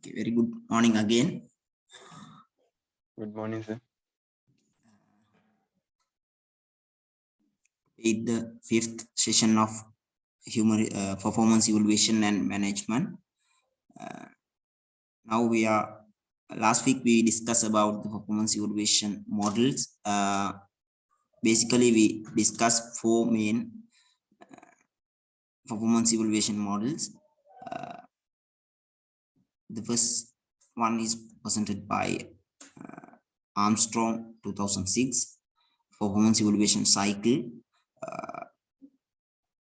Okay, very good morning again. Good morning, sir. With the fifth session of human performance evaluation and management. Now we are. Last week we discussed about the performance evaluation models. Basically, we discussed four main performance evaluation models. The first one is presented by Armstrong 2006 performance evaluation cycle.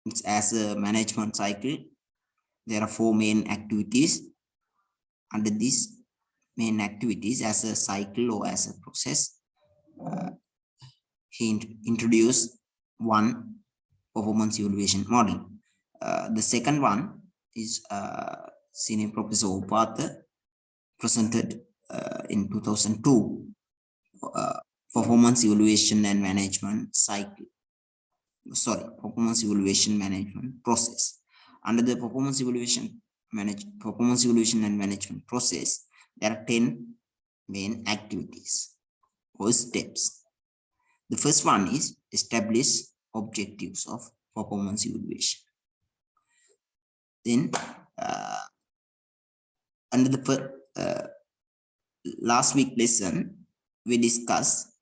It's as a management cycle. There are four main activities. Under these main activities, as a cycle or as a process, he introduced one performance evaluation model. The second one is Senior Professor Upatha presented in 2002 performance evaluation and management cycle. Performance evaluation management process. Under the performance evaluation and management process, there are 10 main activities or steps. The first one is establish objectives of performance evaluation. Then under the last week lesson, we discussed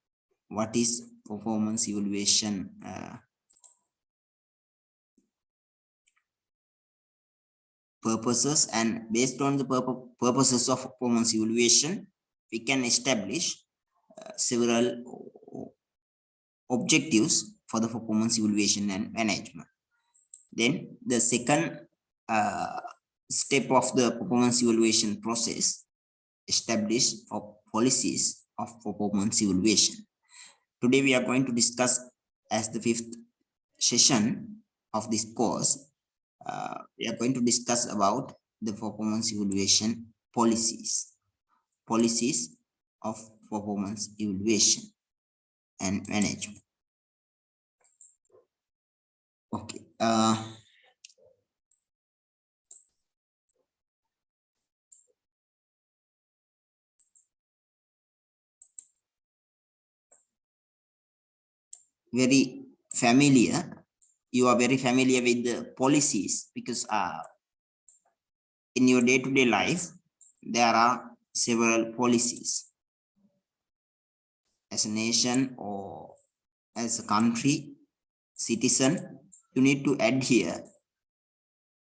what is performance evaluation purposes, and based on the purposes of performance evaluation, we can establish several objectives for the performance evaluation and management. Then the second step of the performance evaluation process, establish policies of performance evaluation. Today we are going to discuss as the fifth session of this course. We are going to discuss about the performance evaluation policies of performance evaluation and management. Okay. Very familiar. You are very familiar with the policies because in your day-to-day life, there are several policies. As a nation or as a country, citizen, you need to adhere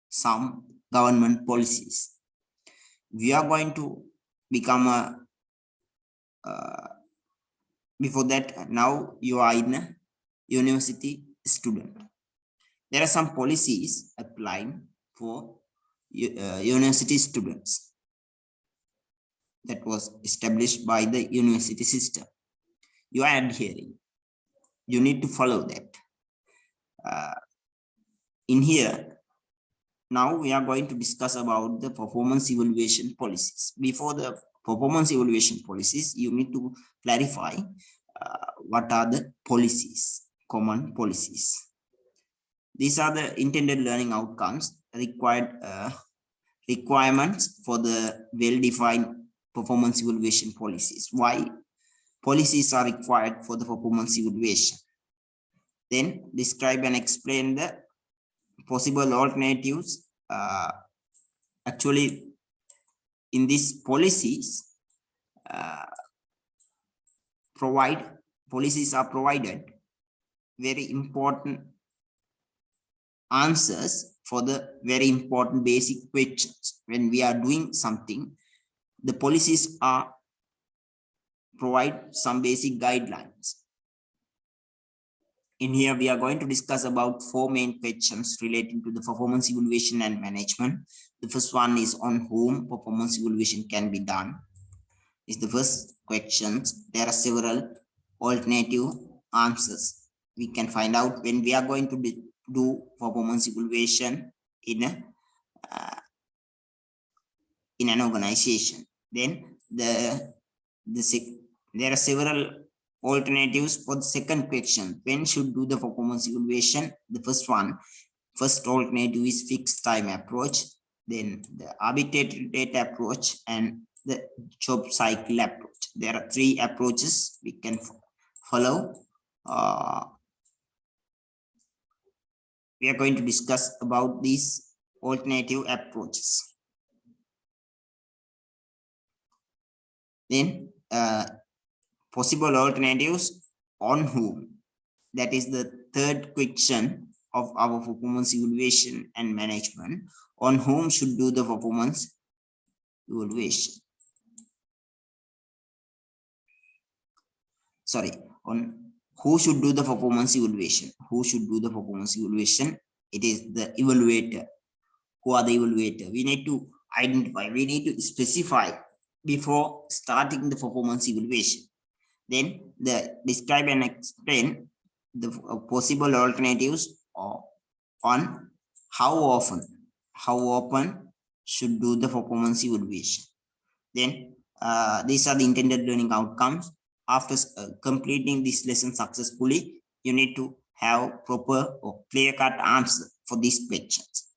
some government policies. We are going to become a, before that, now you are in a university student. There are some policies applying for university students that was established by the university system. You are adhering. You need to follow that. In here, now we are going to discuss about the performance evaluation policies. Before the performance evaluation policies, you need to clarify what are the policies, common policies. These are the intended learning outcomes, requirements for the well-defined performance evaluation policies. Why policies are required for the performance evaluation? Then describe and explain the possible alternatives. Actually, in these policies, policies are provided very important answers for the very important basic questions. When we are doing something, the policies are provide some basic guidelines. In here, we are going to discuss about four main questions relating to the performance evaluation and management. The first one is on whom performance evaluation can be done. Is the first question. There are several alternative answers we can find out when we are going to do performance evaluation in an organization. Then there are several alternatives for the second question. When should do the performance evaluation? The first alternative is fixed time approach. then the arbitrary data approach, and the job cycle approach. There are three approaches we can follow. We are going to discuss about these alternative approaches. Then possible alternatives on whom. That is the third question of our performance evaluation and management. On whom should do the performance evaluation? Sorry, on who should do the performance evaluation? Who should do the performance evaluation? It is the evaluator. Who are the evaluator? We need to identify, we need to specify before starting the performance evaluation. Then describe and explain the possible alternatives on how often should do the performance evaluation. Then these are the intended learning outcomes. After completing this lesson successfully, you need to have proper or clear-cut answer for these questions.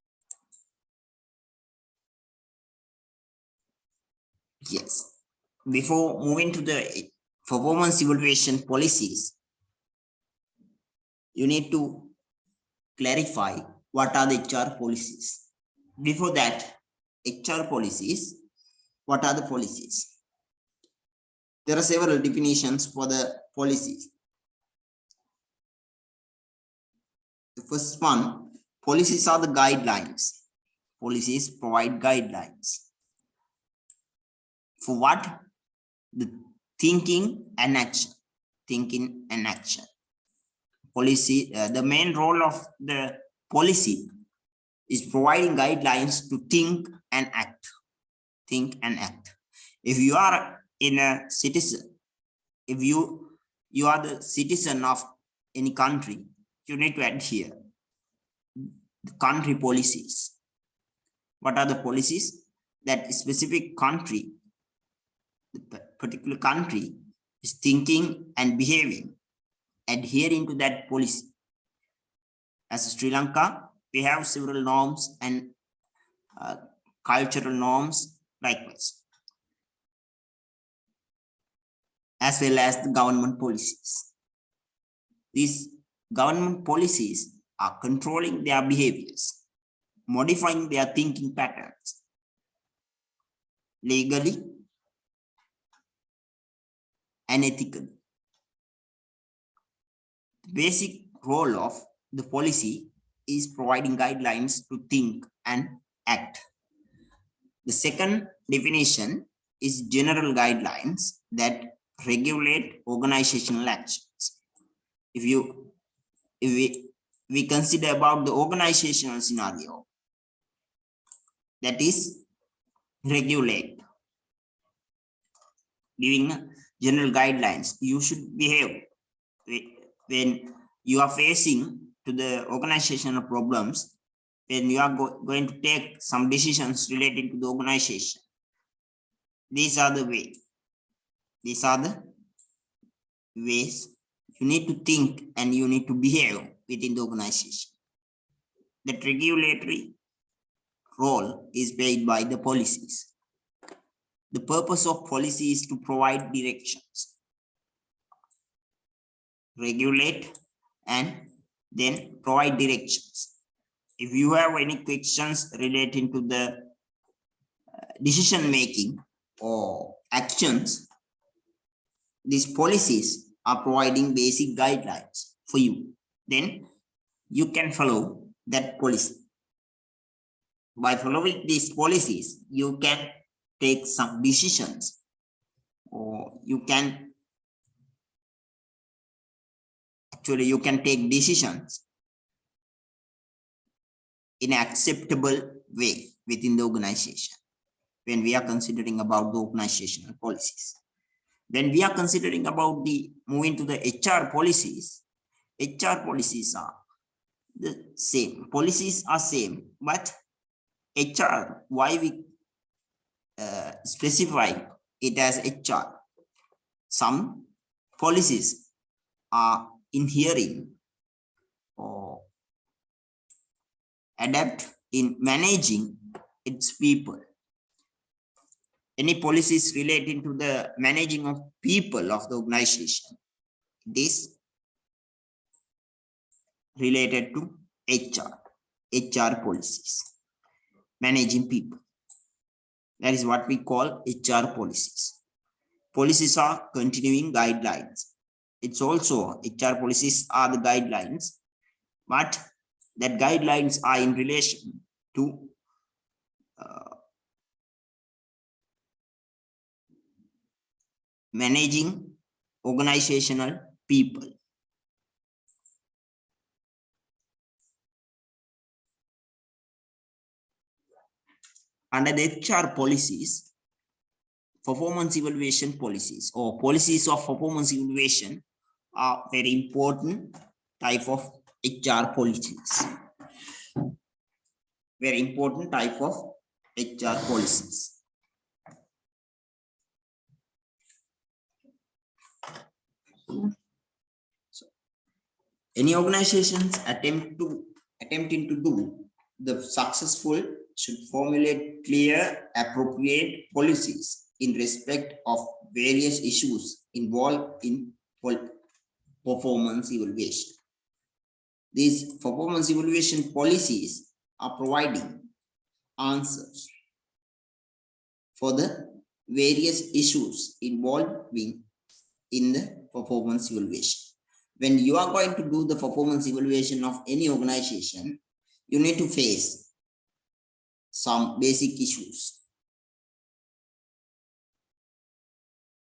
Yes. Before moving to the performance evaluation policies, you need to clarify what are the HR policies. Before that, HR policies, what are the policies? There are several definitions for the policies. The first one, policies are the guidelines. Policies provide guidelines. For what? The thinking and action. Thinking and action. Policy, the main role of the policy is providing guidelines to think and act. Think and act. If you are in a citizen, if you are the citizen of any country, you need to adhere the country policies. What are the policies? That specific country, the particular country is thinking and behaving, adhering to that policy. As Sri Lanka, we have several norms and cultural norms likewise, as well as the government policies. These government policies are controlling their behaviors, modifying their thinking patterns legally and ethically. The basic role of the policy is providing guidelines to think and act. The second definition is general guidelines that regulate organizational actions. If we consider about the organizational scenario, that is regulate, giving general guidelines. You should behave when you are facing to the organizational problems, when you are going to take some decisions related to the organization. These are the ways. These are the ways you need to think and you need to behave within the organization. That regulatory role is played by the policies. The purpose of policy is to provide directions, regulate, and then provide directions. If you have any questions relating to the decision making or actions, these policies are providing basic guidelines for you. Then you can follow that policy. By following these policies, you can take some decisions, or you can take decisions in an acceptable way within the organization when we are considering about the organizational policies. When we are considering about the moving to the HR policies are the same. Policies are same, but HR, why we specify it as HR? Some policies are inhering or adapt in managing its people. Any policies relating to the managing of people of the organization, it is related to HR policies, managing people. That is what we call HR policies. Policies are continuing guidelines. It's also HR policies are the guidelines, but that guidelines are in relation to managing organizational people. Under the HR policies, performance evaluation policies or policies of performance evaluation are very important type of HR policies. Very important type of HR policies. So, any organizations attempting to do the successful should formulate clear, appropriate policies in respect of various issues involved in performance evaluation. These performance evaluation policies are providing answers for the various issues involved in the performance evaluation. When you are going to do the performance evaluation of any organization, you need to face some basic issues.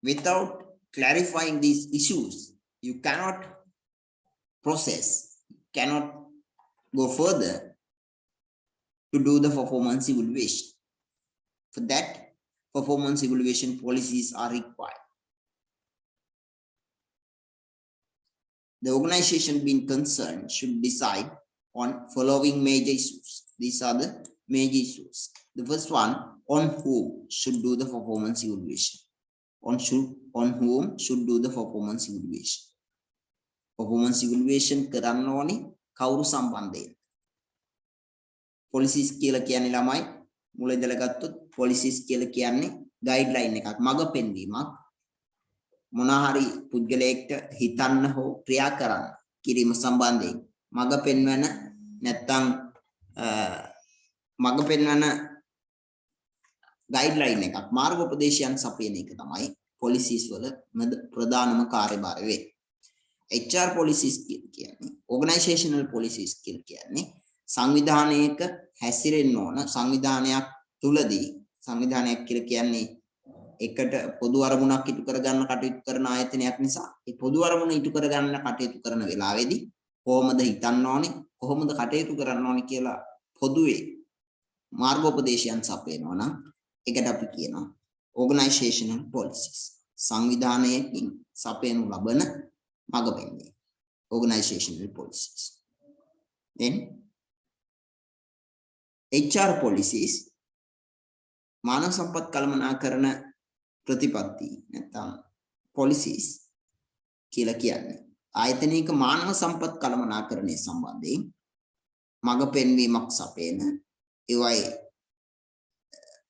Without clarifying these issues, you cannot process, cannot go further to do the performance evaluation. For that, performance evaluation policies are required. The organization being concerned should decide on following major issues. These are the major issues. The first one, on whom should do the performance evaluation. On whom should do the performance evaluation. Performance evaluation කරන්න ඕනේ කවුරු සම්බන්ධයෙන්. policies කියලා කියන්නේ ළමයි මුල ඉඳලා ගත්තොත් policies කියලා කියන්නේ guideline එකක් මඟ පෙන්වීමක් මොනවා හරි පුද්ගලයෙක්ට හිතන්න හෝ ක්‍රියා කරන්න කිරීම සම්බන්ධයෙන් මඟ පෙන්වන නැත්නම් මඟ පෙන්වන guideline එකක් මාර්ගෝපදේශයන් සපයන එක තමයි policies වල ප්‍රධානම කාර්යභාරය වේ. HR policies කියන්නේ organizational policies කියන්නේ සංවිධානයක හැසිරෙන්න ඕන සංවිධානයක් තුලදී සංවිධානයක් කියලා කියන්නේ එකට පොදු අරමුණක් ඉටු කරගන්න කටයුතු කරන ආයතනයක් නිසා ඒ පොදු අරමුණ ඉටු කරගන්න කටයුතු කරන වෙලාවේදී කොහොමද හිතන්න ඕනේ කොහොමද කටයුතු කරන්න ඕනේ කියලා පොදුවේ මාර්ගෝපදේශයන් සපයනවා නම් ඒකට අපි කියනවා organizational policies සංවිධානයකින් සපයනු ලබන මඟ පෙන්වීම organizational policies. Then HR policies මානව සම්පත් කළමනාකරණ ප්‍රතිපත්ති නැත්නම් policies කියලා කියන්නේ ආයතනික මානව සම්පත් කළමනාකරණය සම්බන්ධයෙන් මඟ පෙන්වීමක් සපයන ඒවයි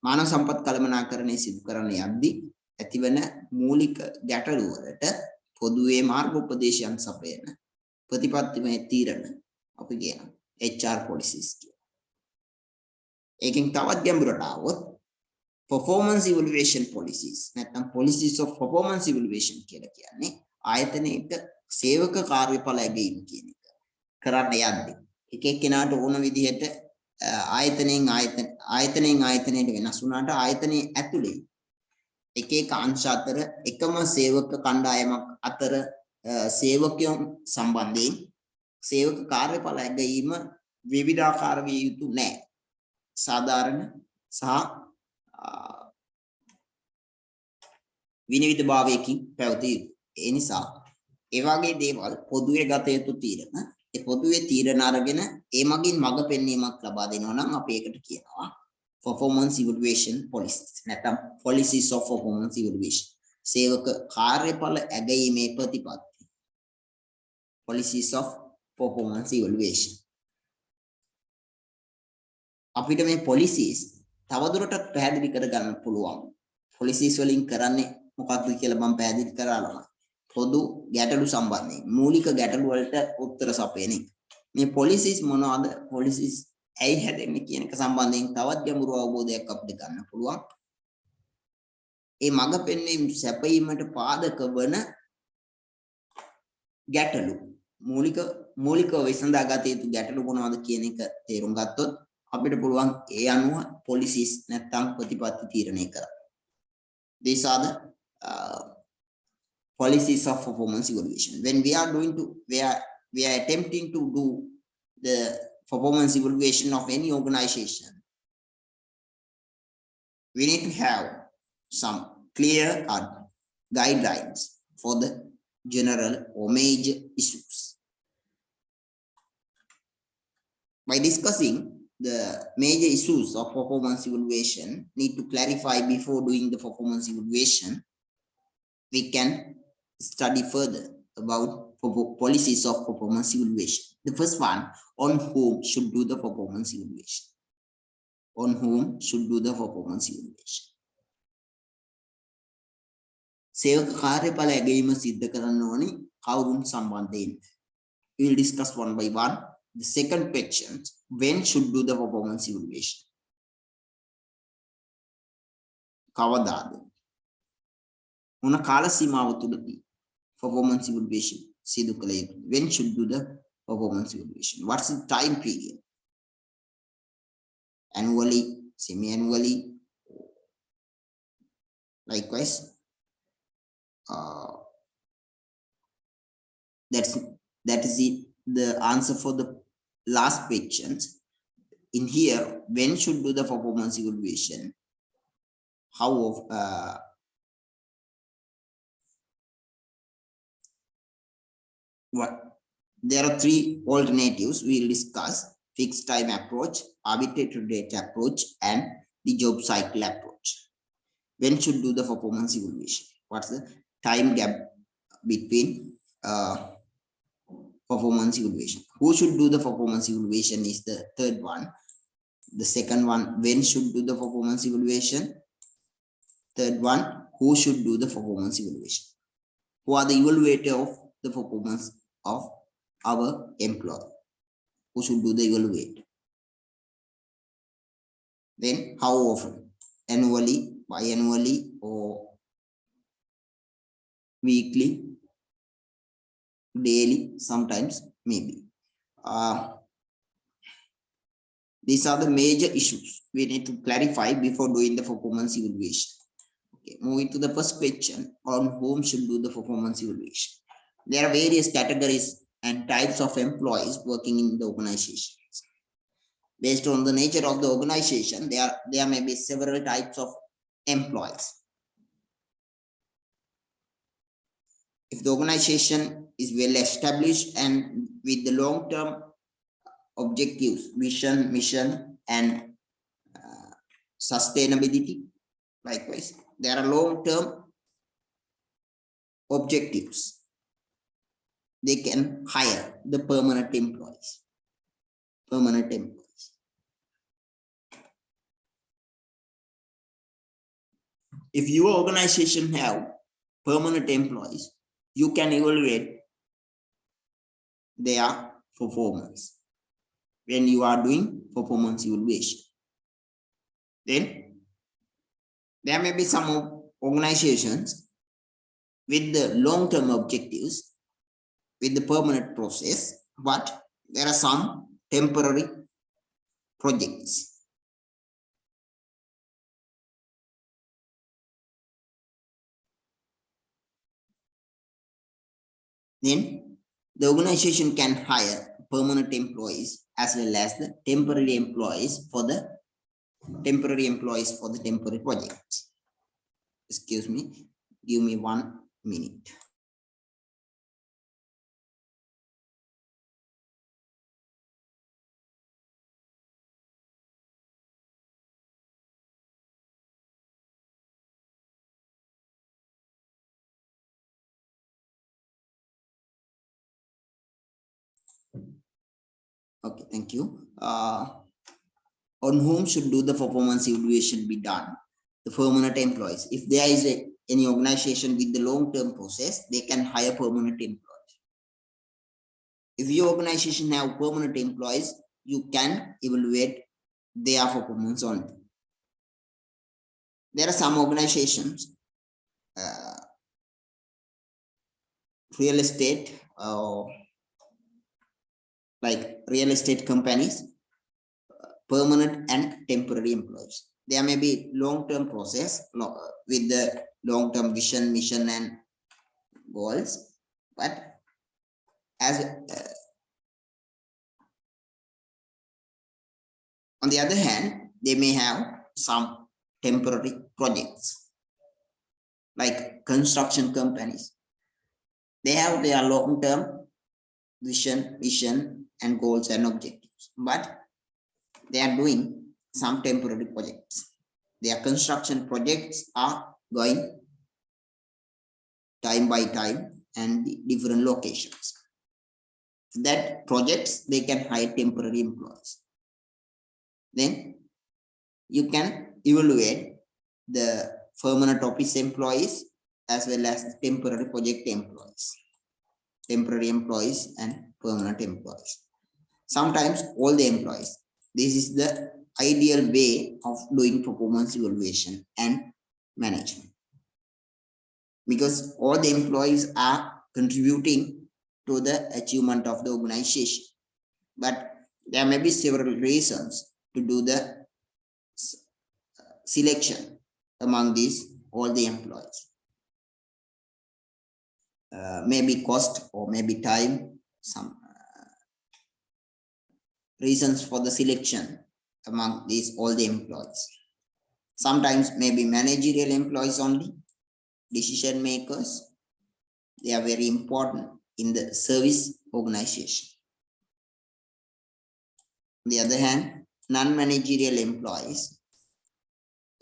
මානව සම්පත් කළමනාකරණය සිදු කරන යද්දී ඇතිවන මූලික ගැටලු වලට පොදුවේ මාර්ගෝපදේශයන් සපයන ප්‍රතිපත්තිමය තීරණ අපි කියනවා HR policies කියලා. ඒකෙන් තවත් ගැඹුරට આવොත් performance evaluation policies නැත්නම් policies of performance evaluation කියලා කියන්නේ ආයතනයේට සේවක කාර්යඵල ඇගීම කියන එක කරන්න යද්දී එක එක්කෙනාට ඕන විදිහට ආයතනයෙන් ආයතනයට වෙනස් වුණාට ආයතනයේ ඇතුලේ එක එක අංශ අතර එකම සේවක කණ්ඩායමක් අතර සේවකයන් සම්බන්ධයෙන් සේවක කාර්යඵල ඇගීම විවිධාකාර විය යුතු නැහැ. සාධාරණ සහ විනිවිද භාවයකින් පැවතිය යුතු. ඒ නිසා ඒ වගේ දේවල් පොදුවේ ගත යුතු තීරණ ඒ පොදුවේ තීරණ අරගෙන ඒ මගින් මඟ පෙන්වීමක් ලබා දෙනවා නම් අපි ඒකට කියනවා performance evaluation policies නැත්නම් policies of performance evaluation සේවක කාර්යඵල ඇගීමේ ප්‍රතිපත්ති policies of performance evaluation අපිට මේ policies තවදුරටත් පැහැදිලි කරගන්න පුළුවන්. පොලිසිස් වලින් කරන්නේ මොකක්ද කියලා මම පැහැදිලි කරාලම. පොදු ගැටලු සම්බන්ධයෙන් මූලික ගැටලු වලට උත්තර සපයන එක. මේ පොලිසිස් මොනවාද? පොලිසිස් ඇයි හැදෙන්නේ කියන එක සම්බන්ධයෙන් තවත් ගැඹුරු අවබෝධයක් අපිට ගන්න පුළුවන්. ඒ මඟ පෙන්වීම සැපයීමට පාදක වන ගැටලු මූලිකව විසඳා ගත යුතු ගැටලු මොනවද කියන එක තේරුම් ගත්තොත් අපිට පුළුවන් ඒ අනුව පොලිසිස් නැත්නම් ප්‍රතිපත්ති තීරණය කරන්න. These are the policies of performance evaluation. When we are attempting to do the performance evaluation of any organization, we need to have some clear guidelines for the general or major issues. By discussing the major issues of performance evaluation, need to clarify before doing the performance evaluation, we can study further about policies of performance evaluation. The first one, on whom should do the performance evaluation. On whom should do the performance evaluation. සේවක කාර්යඵල ඇගීම සිද්ධ කරන්න ඕනි කවුරුන් සම්බන්ධයෙන්. We will discuss one by one. The second question, when should do the performance evaluation? කවදාද? මොන කාල සීමාව තුළදී performance evaluation සිදු කළ යුතුද? When should do the performance evaluation? What's the time period? Annually, semi-annually, likewise. That is it, the answer for the last questions. In here, when should do the performance evaluation? How of what? There are three alternatives we will discuss: fixed time approach, arbitrary date approach, and the job cycle approach. When should do the performance evaluation? What's the time gap between performance evaluation? Who should do the performance evaluation is the third one. The second one, when should do the performance evaluation? Third one, who should do the performance evaluation? Who are the evaluator of the performance of our employee? Who should do the evaluate? Then how often? Annually, biannually, or weekly, daily, sometimes, maybe. These are the major issues we need to clarify before doing the performance evaluation. Okay, moving to the first question, on whom should do the performance evaluation? There are various categories and types of employees working in the organization. Based on the nature of the organization, there may be several types of employees. If the organization is well established and with the long-term objectives, vision, mission, and sustainability, likewise, there are long-term objectives. They can hire the permanent employees. If your organization have permanent employees, you can evaluate their performance when you are doing performance evaluation. Then there may be some organizations with the long-term objectives with the permanent process, but there are some temporary projects. Then the organization can hire permanent employees as well as the temporary employees for the temporary projects. Excuse me, give me 1 minute. Okay, thank you. on whom should do the performance evaluation be done? The permanent employees. If there is any organization with the long-term process, they can hire permanent employees. If your organization have permanent employees, you can evaluate their performance only. There are some organizations, real estate, like real estate companies, permanent and temporary employees. There may be long-term process with the long-term vision, mission, and goals, but as on the other hand, they may have some temporary projects, like construction companies. They have their long-term vision, and goals and objectives, but they are doing some temporary projects. Their construction projects are going time by time and different locations. That projects, they can hire temporary employees. Then you can evaluate the permanent office employees as well as temporary project employees, temporary employees and permanent employees. Sometimes all the employees. This is the ideal way of doing performance evaluation and management, because all the employees are contributing to the achievement of the organization. But there may be several reasons to do the selection among these all the employees. Maybe cost or maybe time, some reasons for the selection among these all the employees. Sometimes maybe managerial employees only, decision makers. They are very important in the service organization. On the other hand, non-managerial employees,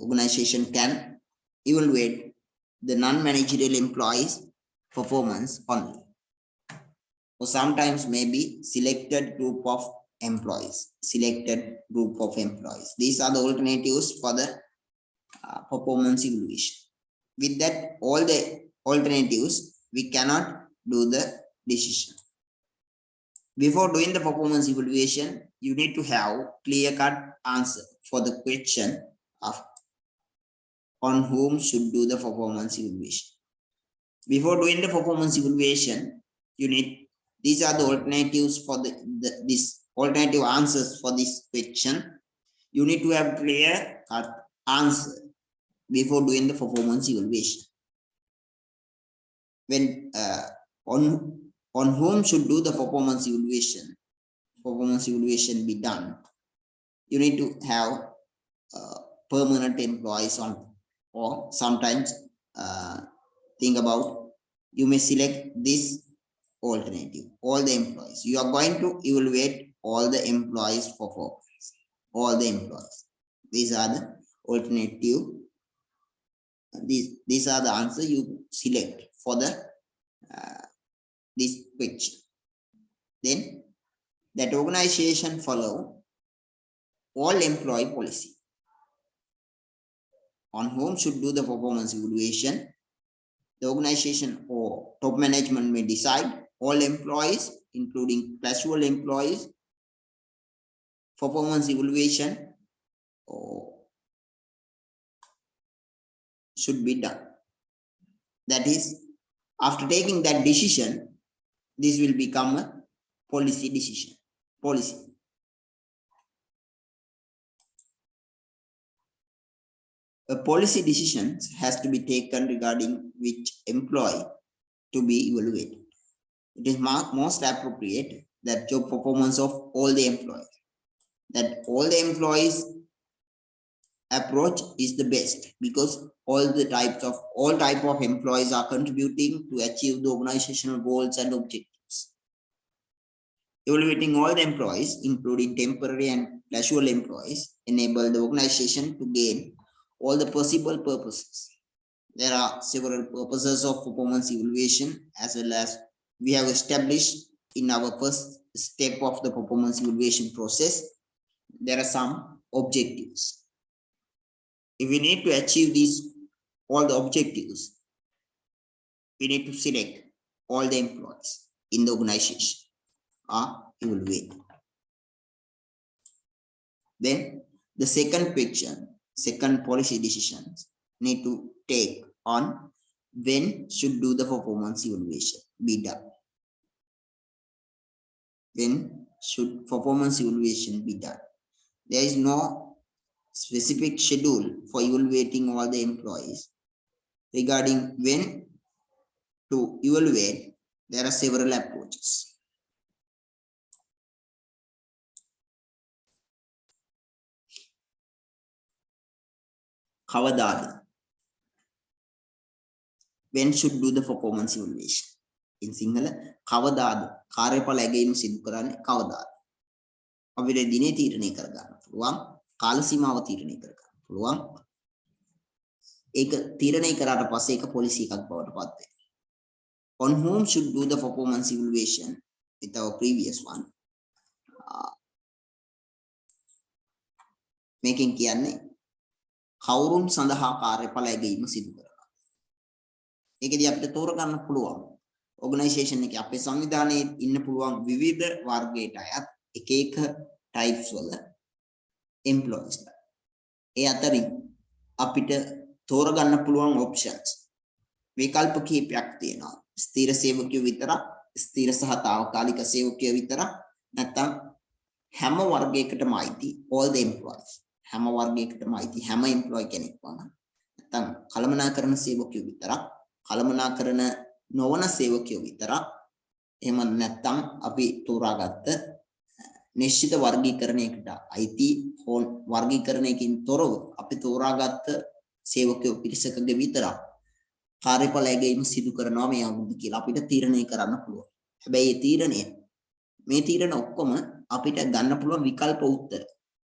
organization can evaluate the non-managerial employees' performance only. Or sometimes maybe selected group of employees. These are the alternatives for the performance evaluation. With that, all the alternatives, we cannot do the decision. Before doing the performance evaluation, you need to have clear-cut answer for the question of on whom should do the performance evaluation. Before doing the performance evaluation, these are the alternatives for this alternative answers for this question. You need to have clear-cut answer before doing the performance evaluation. When on whom should do the performance evaluation be done, you need to have permanent employees on, or sometimes think about, you may select this alternative, all the employees. You are going to evaluate all the employees performance, all the employees. These are the alternative. These are the answer you select for the this question. Then that organization follow all employee policy. On whom should do the performance evaluation, the organization or top management may decide all employees, including casual employees, performance evaluation should be done. That is, after taking that decision, this will become a policy decision. A policy decision has to be taken regarding which employee to be evaluated. It is most appropriate that job performance of all the employees, that all the employees approach is the best, because all type of employees are contributing to achieve the organizational goals and objectives. Evaluating all the employees, including temporary and casual employees, enable the organization to gain all the possible purposes. There are several purposes of performance evaluation, as well as we have established in our first step of the performance evaluation process. There are some objectives. If we need to achieve these, all the objectives, we need to select all the employees in the organization are evaluated. Then the second picture, second policy decisions need to take on when should do the performance evaluation be done. When should performance evaluation be done? There is no specific schedule for evaluating all the employees. Regarding when to evaluate, there are several approaches. Kavadada. When should do the performance evaluation? In Sinhala, කවදාද කාර්යඵල ඇගීම සිදු කරන්නේ කවදාද? අපිට දිනේ තීරණය කර ගන්න පුළුවන්, කාල සීමාව තීරණය කර ගන්න පුළුවන්. ඒක තීරණය කරාට පස්සේ ඒක පොලිසි එකක් බවට පත් වෙනවා. On whom should do the performance evaluation with our previous one? මේකෙන් කියන්නේ කවුරුන් සඳහා කාර්යඵල ඇගීම සිදු කරනවා. ඒකදී අපිට තෝරගන්න පුළුවන් organization එකේ අපේ සංවිධානයේ ඉන්න පුළුවන් විවිධ වර්ගයට අයත් එක එක types වල employees. ඒ අතරින් අපිට තෝරගන්න පුළුවන් options විකල්ප කිහිපයක් තියෙනවා. ස්ථිර සේවකයෝ විතරක්, ස්ථිර සහ తాවකාලික සේවකයෝ විතරක්, නැත්නම් හැම වර්ගයකටම අයිති all the employees. හැම වර්ගයකටම අයිති හැම employee කෙනෙක් වුණා. නැත්නම් කළමනාකරන සේවකයෝ විතරක්, කළමනාකරන නොවන සේවකයෝ විතරක්. එහෙම නැත්නම් අපි තෝරාගත්ත නිශ්චිත වර්ගීකරණයකට අයිති හෝ වර්ගීකරණයකින් තොරව අපි තෝරාගත්ත සේවකයෝ පිරිසකගේ විතරක් කාර්යඵල ඇගීම සිදු කරනවා මේ අවුරුද්ද කියලා අපිට තීරණය කරන්න පුළුවන්. හැබැයි මේ තීරණ ඔක්කොම අපිට ගන්න පුළුවන් විකල්ප උත්තර.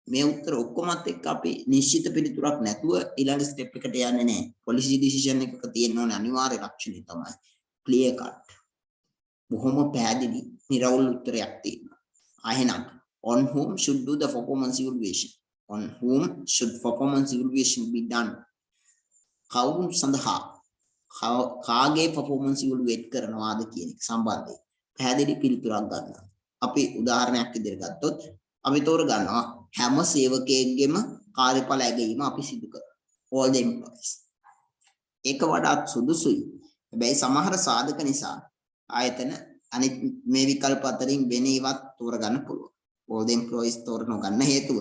මේ උත්තර ඔක්කොමත් එක්ක අපි නිශ්චිත පිළිතුරක් නැතුව ඊළඟ ස්ටෙප් එකට යන්නේ නැහැ. පොලිසි ඩිසිෂන් එකක තියෙන ඕනේ අනිවාර්ය ලක්ෂණය තමයි clear cut. බොහොම පැහැදිලි නිර්වෘල් උත්තරයක් තියෙනවා. එහෙනම් on whom should do the performance evaluation? On whom should performance evaluation be done? කවුරුන් සඳහා කාගේ performance evaluate කරනවාද කියන එක සම්බන්ධයෙන් පැහැදිලි පිළිතුරක් ගන්නවා. අපි උදාහරණයක් විදිහට ගත්තොත් අපි තෝර ගන්නවා හැම සේවකයෙක්ගේම කාර්යඵල ඇගීම අපි සිදු කරනවා. all the employees. ඒක වඩාත් සුදුසුයි. හැබැයි සමහර සාධක නිසා ආයතන අනිත් මේ විකල්ප අතරින් වෙන ඒවත් තෝරගන්න පුළුවන්. all the employees තෝරන ගන්න හේතුව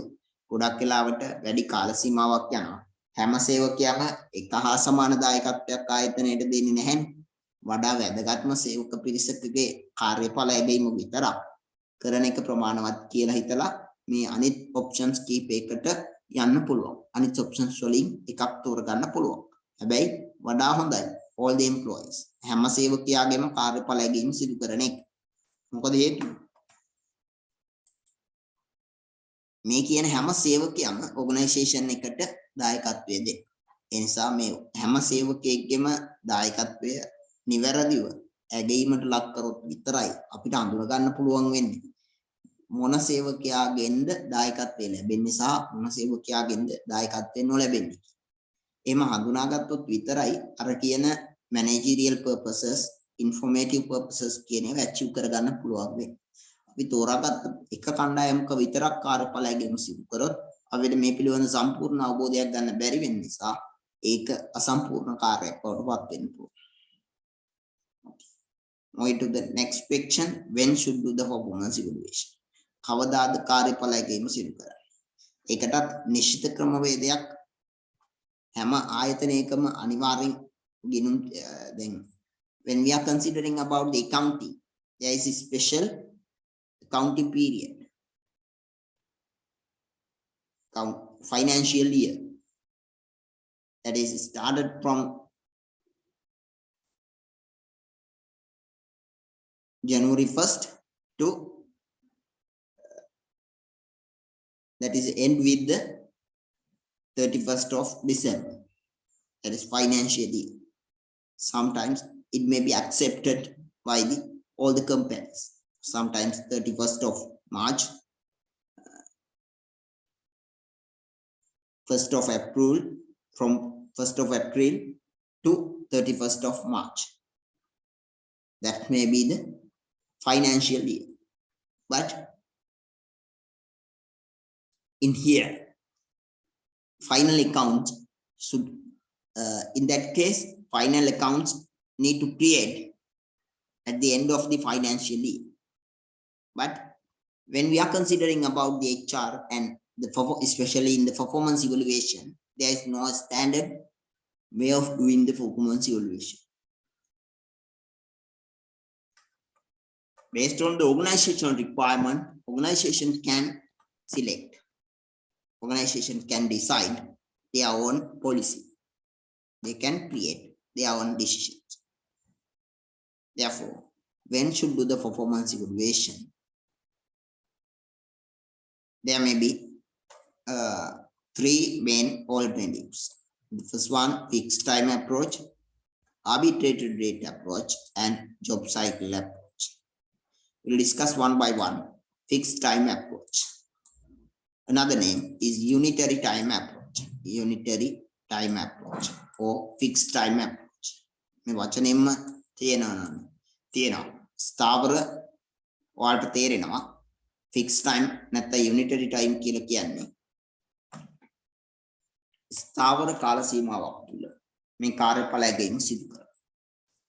ගොඩක් වෙලාවට වැඩි කාල සීමාවක් යනවා. හැම සේවකයාම එක හා සමාන දායකත්වයක් ආයතනයට දෙන්නේ නැහැනේ. වඩා වැදගත්ම සේවක පිරිසකගේ කාර්යඵල ලැබීම විතරක් කරන එක ප්‍රමාණවත් කියලා හිතලා මේ අනිත් ඔප්ෂන්ස් කීපයකට යන්න පුළුවන්. අනිත් ඔප්ෂන්ස් වලින් එකක් තෝරගන්න පුළුවන්. හැබැයි වඩා හොඳයි all the employees හැම සේවකයාගේම කාර්යඵල ලැබීම සිදු කරන එක. මොකද හේතුව? මේ කියන හැම සේවකයම organization එකට දායකත්වය දෙන්න. ඒ නිසා මේ හැම සේවකයෙක්ගේම දායකත්වය නිවැරදිව ඇගීමට ලක් කරොත් විතරයි අපිට අඳුන ගන්න පුළුවන් වෙන්නේ මොන සේවකයාගෙන්ද දායකත්වය ලැබෙන්නේ සහ මොන සේවකයාගෙන්ද දායකත්වය නොලැබෙන්නේ. එහෙම හඳුනාගත්තොත් විතරයි අර කියන managerial purposes, informative purposes කියන ඒවා achieve කරගන්න පුළුවන් වෙන්නේ. අපි තෝරාගත්ත එක කණ්ඩායමක විතරක් කාර්යඵල ලැබීම සිදු කරොත් අපිට මේ පිළිබඳ සම්පූර්ණ අවබෝධයක් ගන්න බැරි වෙන නිසා ඒක අසම්පූර්ණ කාර්යයක් බවට පත් වෙන්න පුළුවන්. Moving to the next section, when should do the performance evaluation? කවදාද කාර්යඵල ලැබීම සිදු කරන්නේ? ඒකටත් නිශ්චිත ක්‍රමවේදයක් හැම ආයතනයකම අනිවාර්යෙන් ගිනුම් දැන් when we are considering about the accounting, there is a special accounting period. Financial year that is started from January 1st to that is end with the 31st of December. That is financial year. Sometimes it may be accepted by all the companies. Sometimes 31st of March. 1st of April, from 1st of April to 31st of March. That may be the financial year. But in here, final account should, in that case, final accounts need to create at the end of the financial year. But when we are considering about the HR and especially in the performance evaluation, there is no standard way of doing the performance evaluation. Based on the organizational requirement, organization can select, organization can decide their own policy. They can create their own decisions. Therefore, when should do the performance evaluation? There may be 3 main alternatives. The first one, fixed time approach, arbitrated rate approach, and job cycle approach. We'll discuss one by one. Fixed time approach. Another name is unitary time approach. Unitary time approach or fixed time approach. මේ වචනෙම තියෙනවා. ස්ථාවර ඔයාලට තේරෙනවා. Fixed time නැත්නම් unitary time කියලා කියන්නේ ස්ථාවර කාල සීමාවක් තුළ මේ කාර්යඵලයෙන් සිදු කරනවා.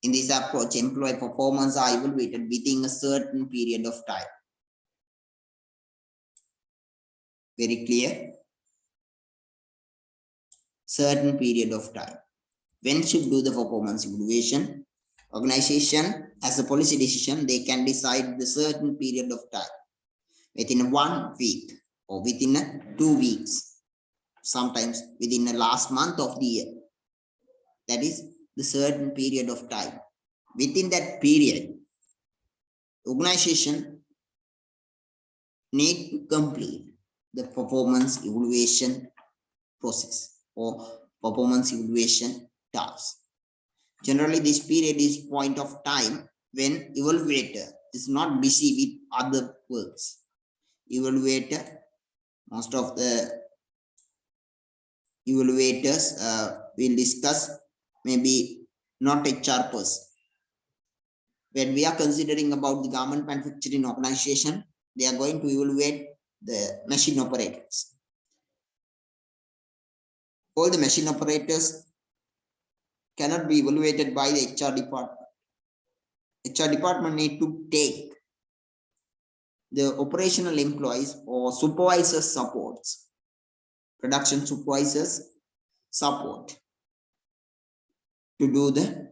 In this approach, employee performance are evaluated within a certain period of time. Very clear? Certain period of time. When should do the performance evaluation? Organization has a policy decision, they can decide the certain period of time. Within 1 week or within 2 weeks. Sometimes within the last month of the year. That is the certain period of time. Within that period, organization need to complete the performance evaluation process or performance evaluation task. Generally, this period is point of time when evaluator is not busy with other works. Evaluator, most of the evaluators will discuss maybe not HR person. When we are considering about the government manufacturing organization, they are going to evaluate the machine operators. All the machine operators cannot be evaluated by the HR department. HR department need to take the operational employees or supervisors supports, production supervisors support to do the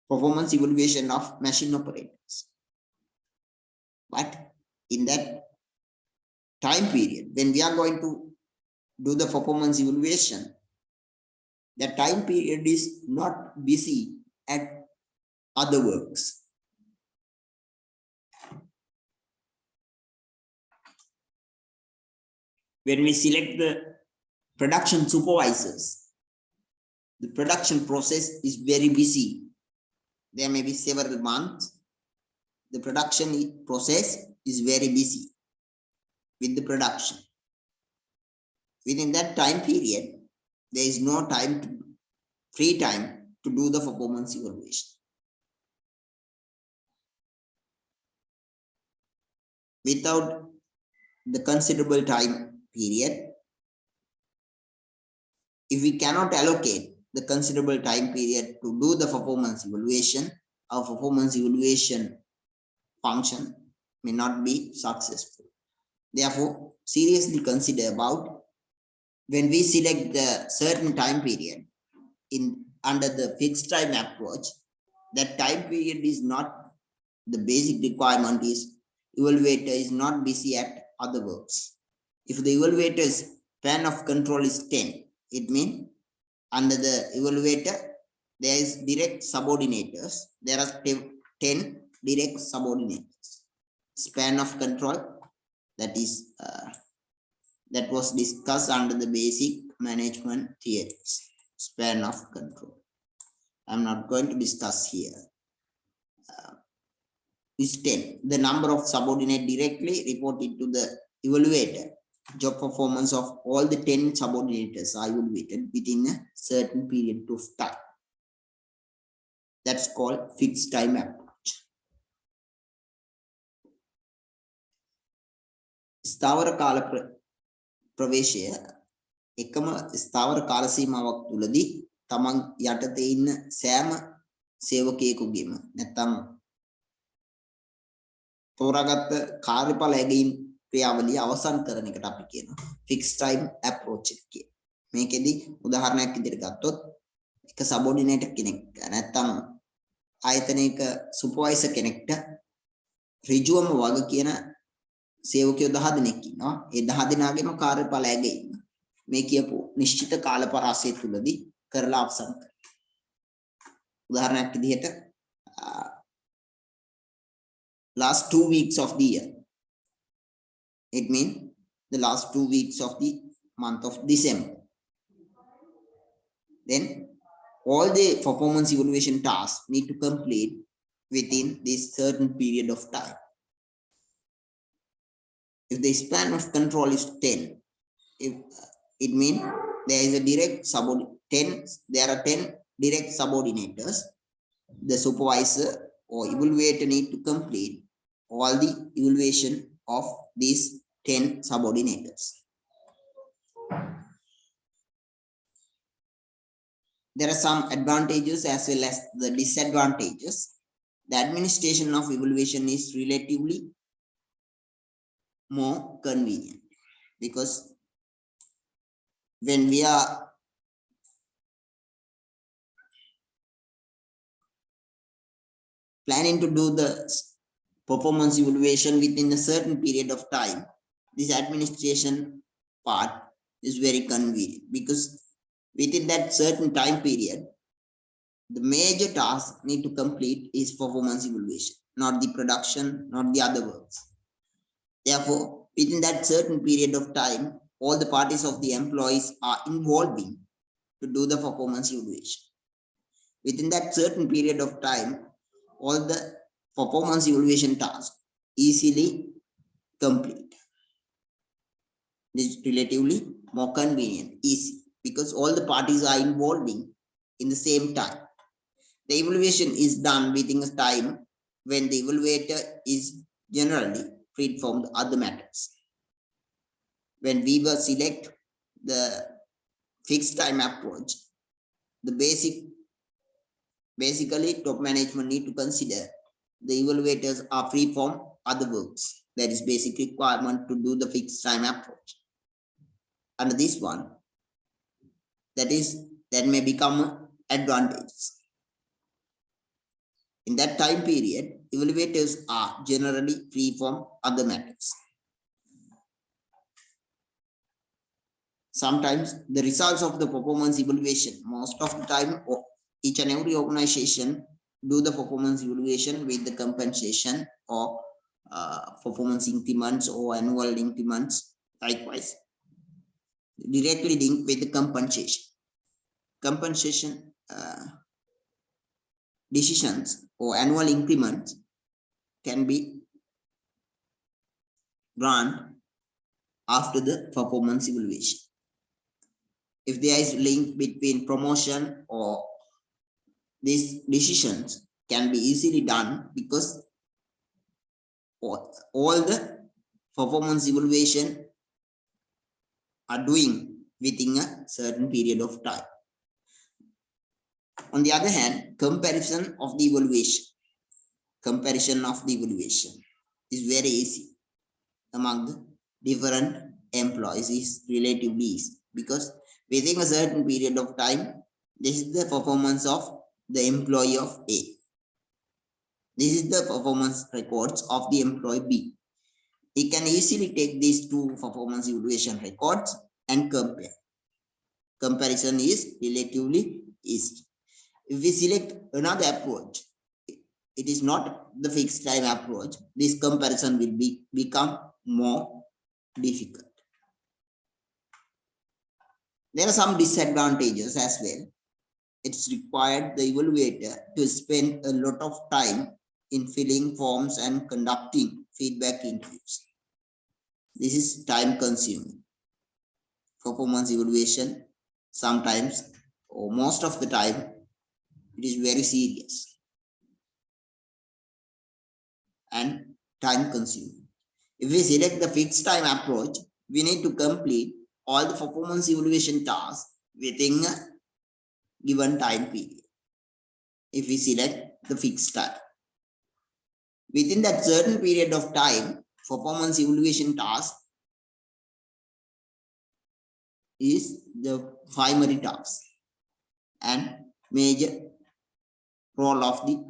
performance evaluation of machine operators. But in that time period, when we are going to do the performance evaluation, the time period is not busy at other works. When we select the production supervisors, the production process is very busy. There may be several months. The production process is very busy with the production. Within that time period, there is no time, free time to do the performance evaluation. Without the considerable time period, if we cannot allocate the considerable time period to do the performance evaluation, our performance evaluation function may not be successful. Therefore, seriously consider about when we select the certain time period under the fixed time approach, that time period is not the basic requirement is evaluator is not busy at other works. If the evaluator's span of control is 10, it means under the evaluator, there is direct subordinators. There are 10 direct subordinators. Span of control, that is that was discussed under the basic management theories. Span of control. I'm not going to discuss here. Is 10. The number of subordinate directly reported to the evaluator job performance of all the 10 subordinators are evaluated within a certain period of time. That's called fixed time approach. ස්ථාවර කාල ප්‍රවේශය එකම ස්ථාවර කාල සීමාවක් තුලදී තමන් යටතේ ඉන්න සෑම සේවකයෙකුගේම නැත්නම් තෝරාගත්ත කාර්යඵල ඇගීම් ක්‍රියාවලිය අවසන් කරන එකට අපි කියනවා fixed time approach එක කියලා. මේකෙදි උදාහරණයක් විදිහට ගත්තොත් එක සබෝඩිනේටර් කෙනෙක් නැත්නම් ආයතනයක සුපර්වයිසර් කෙනෙක්ට ඍජුවම වග කියන සේවකයෝ 10 දෙනෙක් ඉන්නවා. ඒ 10 දෙනාගේම කාර්යඵල ඇගීම මේ කියපු නිශ්චිත කාල පරාසය තුලදී කරලා අවසන් කරනවා. උදාහරණයක් විදිහට last 2 weeks of the year. It means the last 2 weeks of the month of December. Then all the performance evaluation tasks need to complete within this certain period of time. If the span of control is 10, it means there is a direct there are 10 direct subordinators. The supervisor or evaluator need to complete all the evaluation of these 10 subordinators. There are some advantages as well as the disadvantages. The administration of evaluation is relatively more convenient because when we are planning to do the performance evaluation within a certain period of time, this administration part is very convenient because within that certain time period, the major task need to complete is performance evaluation, not the production, not the other works. Therefore, within that certain period of time, all the parties of the employees are involving to do the performance evaluation. Within that certain period of time, all the performance evaluation tasks easily complete. This is relatively more convenient, easy, because all the parties are involving in the same time. The evaluation is done within a time when the evaluator is generally freed from the other matters. When we will select the fixed time approach, the basically top management need to consider the evaluators are free from other works. That is basic requirement to do the fixed time approach. Under this one, that may become advantage. In that time period, evaluators are generally free from other matters. Sometimes the results of the performance evaluation, most of the time, each and every organization do the performance evaluation with the compensation or performance increments or annual increments, likewise directly linked with the compensation. Compensation decisions or annual increments can be granted after the performance evaluation. If there is link between promotion or these decisions can be easily done because all the performance evaluation are doing within a certain period of time. On the other hand, comparison of the evaluation is very easy among the different employees, is relatively easy because within a certain period of time, this is the performance of the employee of A. This is the performance records of the employee B. He can easily take these two performance evaluation records and compare. Comparison is relatively easy. If we select another approach, it is not the fixed time approach. This comparison will become more difficult. There are some disadvantages as well. It's required the evaluator to spend a lot of time in filling forms and conducting feedback interviews. this is time consuming. Performance evaluation sometimes or most of the time it is very serious and time consuming. If we select the fixed time approach, we need to complete all the performance evaluation tasks within a given time period. If we select the fixed time, within that certain period of time, performance evaluation task is the primary task and major role of the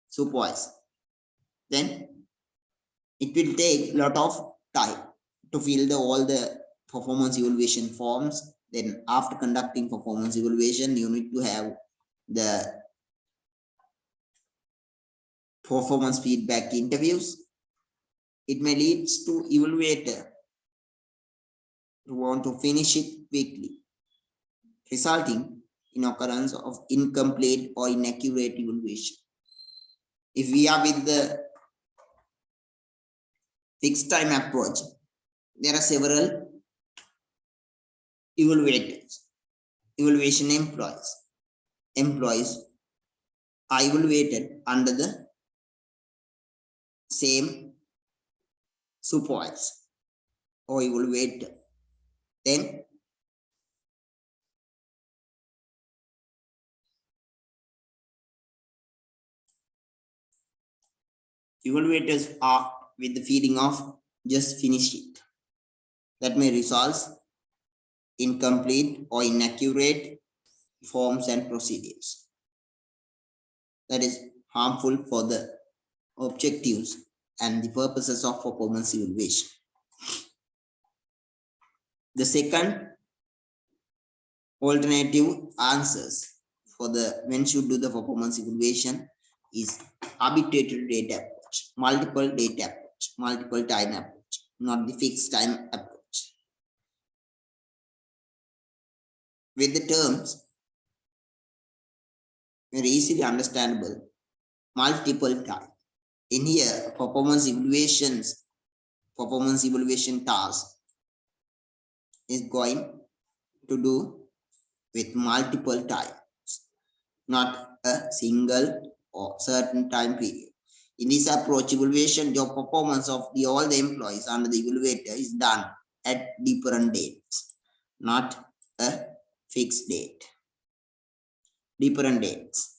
supervisor. Then it will take a lot of time to fill all the performance evaluation forms. Then after conducting performance evaluation, you need to have the performance feedback interviews. It may lead to evaluator who want to finish it quickly, resulting in occurrence of incomplete or inaccurate evaluation. If we are with the fixed time approach, there are several evaluators, evaluation employees. Employees are evaluated under the same supervisor or evaluator. Then evaluators are with the feeling of just finish it. That may result in incomplete or inaccurate forms and procedures. That is harmful for the objectives and the purposes of performance evaluation. The second alternative answers for the when should do the performance evaluation is arbitrary data approach, multiple data approach, multiple time approach, not the fixed time approach. With the terms very easily understandable, multiple time. In here, performance evaluation task is going to do with multiple times, not a single or certain time period. In this approach, evaluation, your performance of all the employees under the evaluator is done at different dates, not a fixed date. Different dates.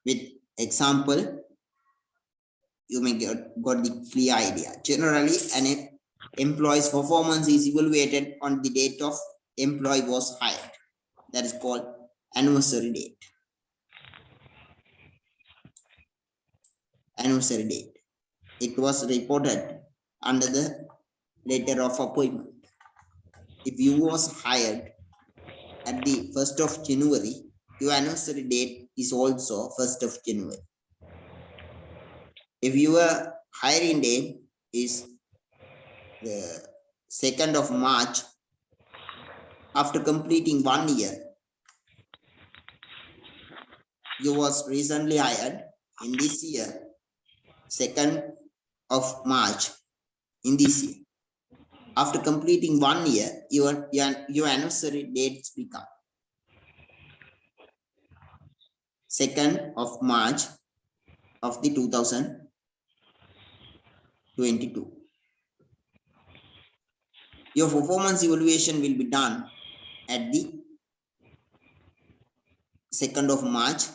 With example, you may got the clear idea. Generally, an employee's performance is evaluated on the date of employee was hired. That is called anniversary date. Anniversary date. It was reported under the letter of appointment. If you was hired at the 1st of January, your anniversary date is also 1st of January. If your hiring date is the 2nd of March, after completing 1 year, you was recently hired in this year, 2nd of March in this year. After completing 1 year, your anniversary dates become 2nd of March of the 2022. Your performance evaluation will be done at the 2nd of March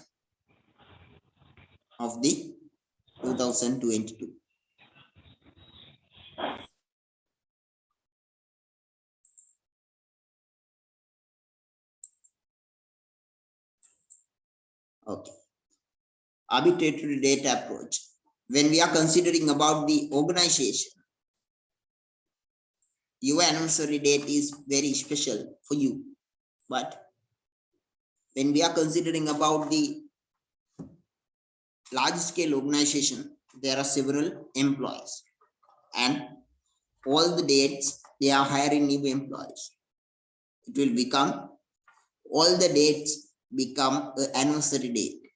of the 2022. Okay. Arbitrary data approach. When we are considering about the organization, your anniversary date is very special for you. But when we are considering about the large scale organization, there are several employees and all the dates they are hiring new employees. It will become all the dates become an anniversary date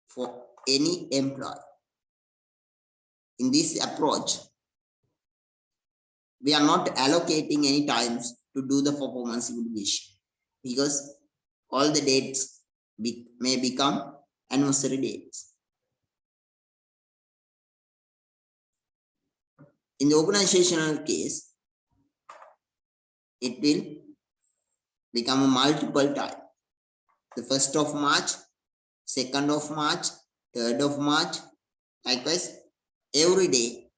for any employee. in this approach, we are not allocating any times to do the performance evaluation because all the dates may become anniversary dates. In the organizational case, it will become a multiple time. The 1st of March, 2nd of March, 3rd of March, likewise, every day,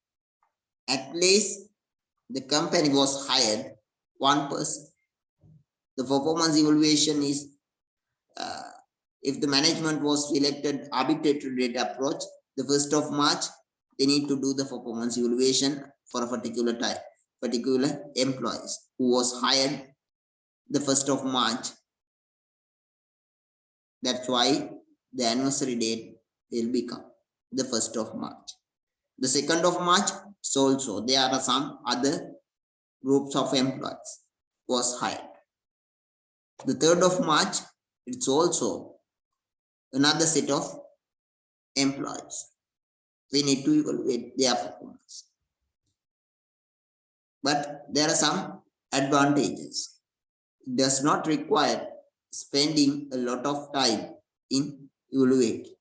at least the company was hired one person. The performance evaluation is, if the management was selected arbitrary data approach, the 1st of March, they need to do the performance evaluation for a particular time, particular employees who was hired the 1st of March. That's why the anniversary date will become the 1st of March. The 2nd of March, so also there are some other groups of employees was hired. The 3rd of March, it's also another set of employees. We need to evaluate their performance. But there are some advantages. It does not require spending a lot of time in evaluating.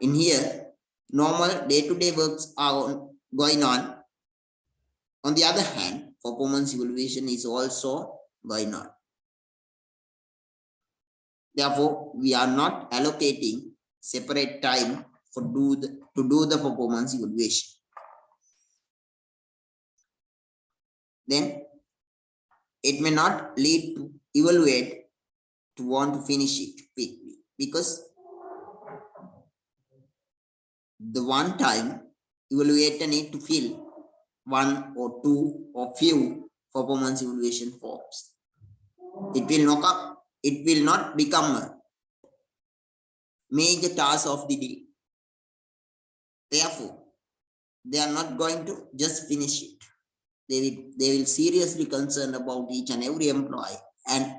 In here, normal day-to-day works are going on. On the other hand, performance evaluation is also going on. Therefore, we are not allocating separate time to do the performance evaluation. Then it may not lead to evaluate to want to finish it quickly, because the one time evaluator need to fill one or two or few performance evaluation forms. It will not become a major task of the day. Therefore, they are not going to just finish it. They will seriously concern about each and every employee, and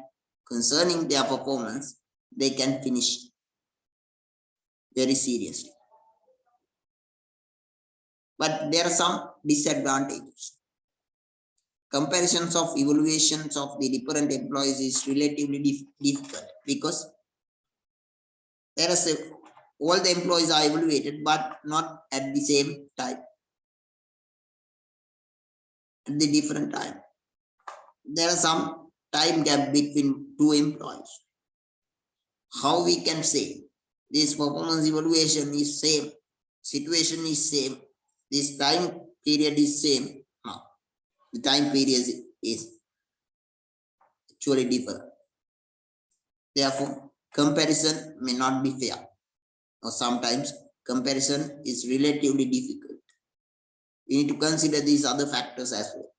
concerning their performance, they can finish very seriously. But there are some disadvantages. Comparisons of evaluations of the different employees is relatively difficult, because there is all the employees are evaluated, but not at the same time, at the different time. There are some time gap between two employees. How we can say this performance evaluation is same, situation is same, this time period is same? No, the time period is actually different. Therefore, comparison may not be fair, or sometimes comparison is relatively difficult. We need to consider these other factors as well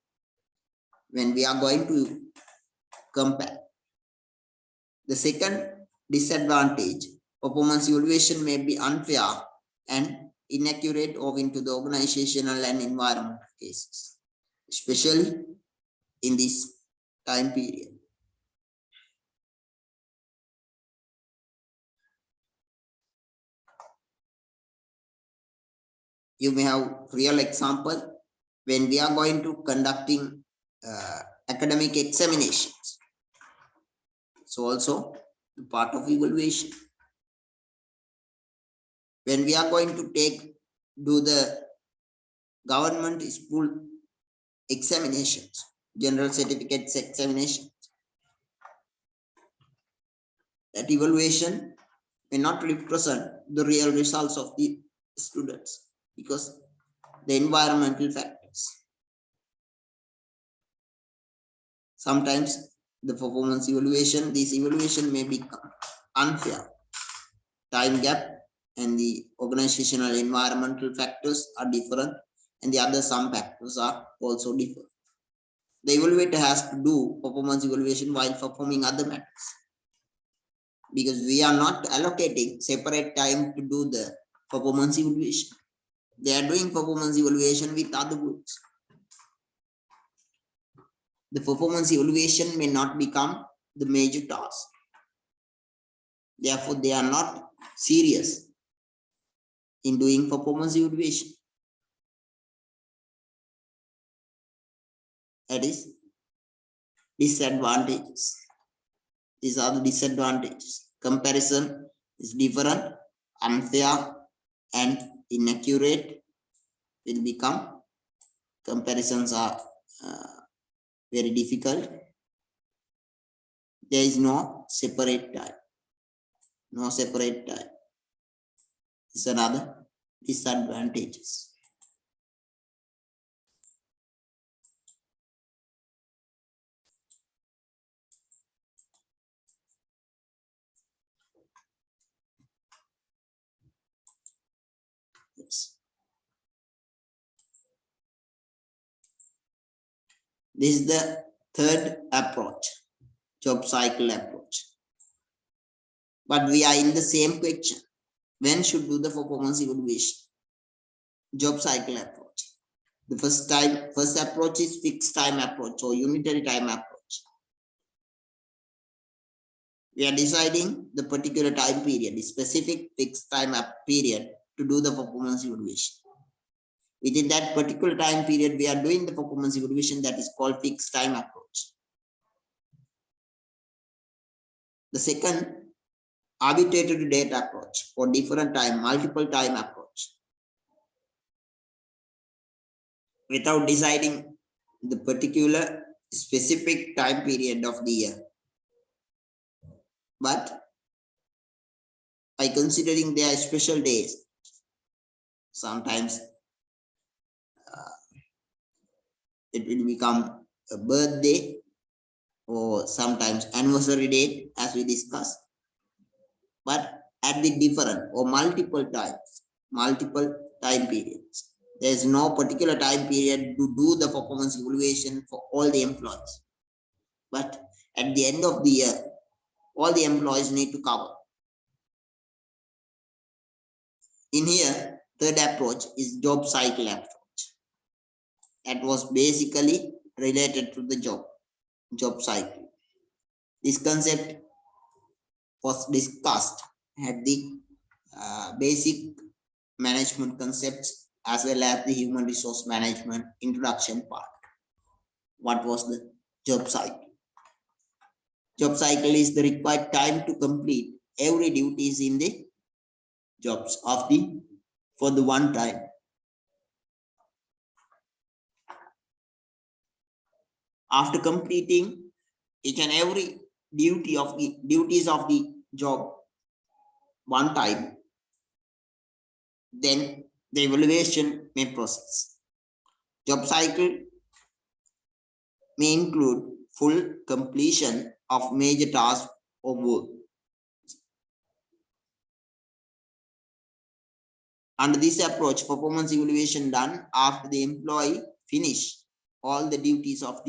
when we are going to compare. The second disadvantage, performance evaluation may be unfair and inaccurate owing to the organizational and environmental cases, especially in this time period. You may have real example when we are going to conducting academic examinations. So also the part of evaluation. When we are going to do the government school examinations, general certificates examinations, that evaluation may not represent the real results of the students because the environmental factors. Sometimes the performance evaluation, this evaluation may become unfair. Time gap and the organizational environmental factors are different, and the other some factors are also different. The evaluator has to do performance evaluation while performing other matters, because we are not allocating separate time to do the performance evaluation. They are doing performance evaluation with other groups. The performance evaluation may not become the major task. Therefore, they are not serious in doing performance evaluation. That is disadvantages. These are the disadvantages. Comparison is different, unfair, and inaccurate will become. Comparisons are very difficult. There is no separate time. No separate time. This is another disadvantages. Yes. This is the third approach, job cycle approach. But we are in the same question. When should do the performance evaluation? Job cycle approach. The first approach is fixed time approach or unitary time approach. We are deciding the particular time period, the specific fixed time period to do the performance evaluation. Within that particular time period, we are doing the performance evaluation that is called fixed time approach. The second, arbitrary date approach or different time, multiple time approach. Without deciding the particular specific time period of the year, but by considering their special days, sometimes it will become a birthday or sometimes anniversary date, as we discussed, but at the different or multiple time periods. There is no particular time period to do the performance evaluation for all the employees, but at the end of the year, all the employees need to cover. In here, third approach is job cycle approach. That was basically related to the job cycle. This concept was discussed at the basic management concepts as well as the human resource management introduction part. What was the job cycle? Job cycle is the required time to complete every duties in the jobs of the for the one time. After completing each and every duties of the job one time, then the evaluation may process. Job cycle may include full completion of major tasks or work. Under this approach, performance evaluation done after the employee finish all the duties of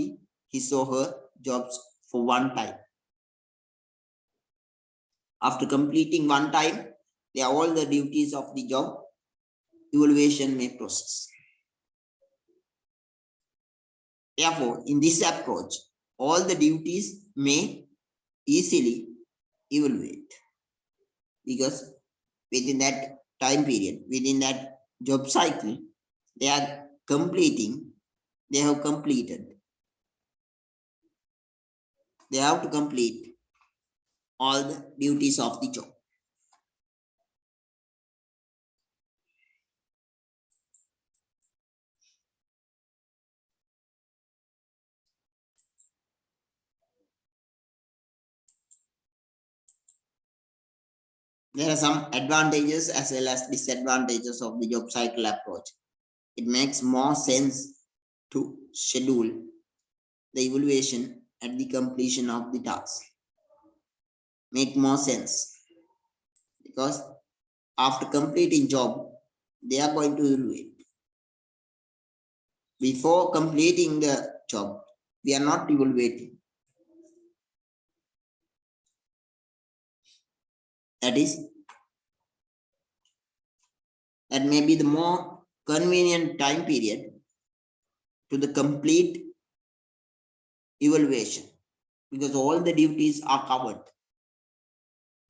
his or her jobs for one time. After completing one time, they are all the duties of the job, evaluation may process. Therefore, in this approach, all the duties may easily evaluate, because within that time period, within that job cycle, they have completed. They have to complete all the duties of the job. There are some advantages as well as disadvantages of the job cycle approach. It makes more sense to schedule the evaluation at the completion of the task. Make more sense because after completing job, they are going to evaluate. Before completing the job, we are not evaluating. That may be the more convenient time period to the complete evaluation, because all the duties are covered.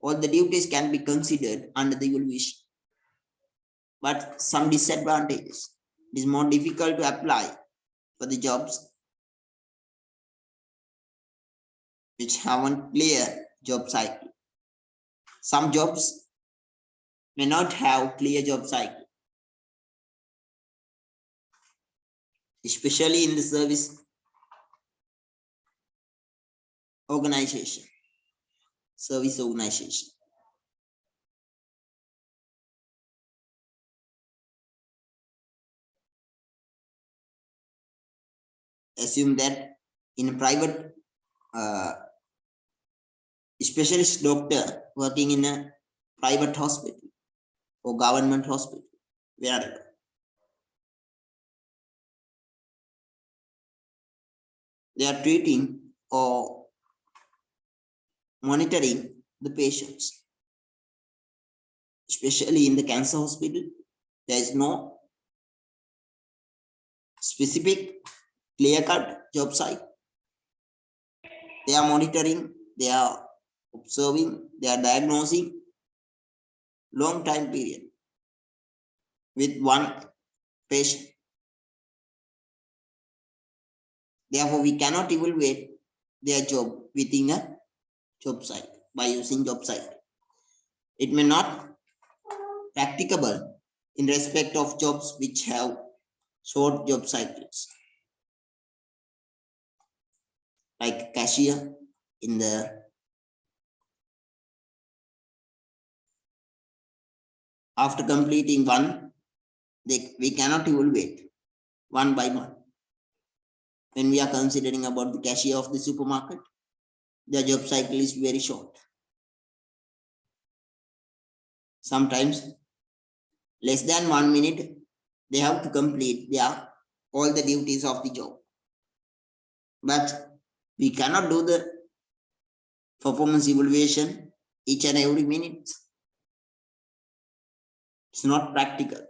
All the duties can be considered under the evaluation. But some disadvantages. It is more difficult to apply for the jobs which haven't clear job cycle. Some jobs may not have clear job cycle, especially in the service organization. Service organization. Assume that in a private specialist doctor working in a private hospital or government hospital, wherever. They are treating or monitoring the patients, especially in the cancer hospital. There is no specific clear-cut job site. They are monitoring, they are observing, they are diagnosing long time period with one patient. Therefore, we cannot evaluate their job within a job site by using job site. It may not practicable in respect of jobs which have short job cycles, like cashier in the after completing one, we cannot evaluate one by one. When we are considering about the cashier of the supermarket, their job cycle is very short. Sometimes less than 1 minute, they have to complete their all the duties of the job. But we cannot do the performance evaluation each and every minute. It's not practical.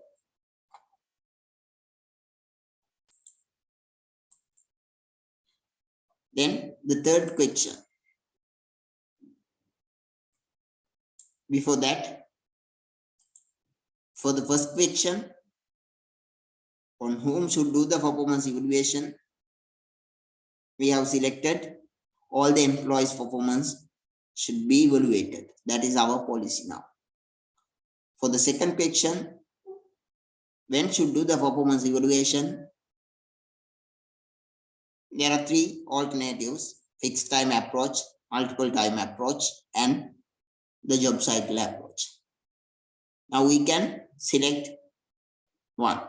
Then the third question. Before that, for the first question, on whom should do the performance evaluation, we have selected all the employees' performance should be evaluated. That is our policy now. For the second question, when should do the performance evaluation? There are three alternatives: fixed time approach, multiple time approach, and the job cycle approach. Now we can select one.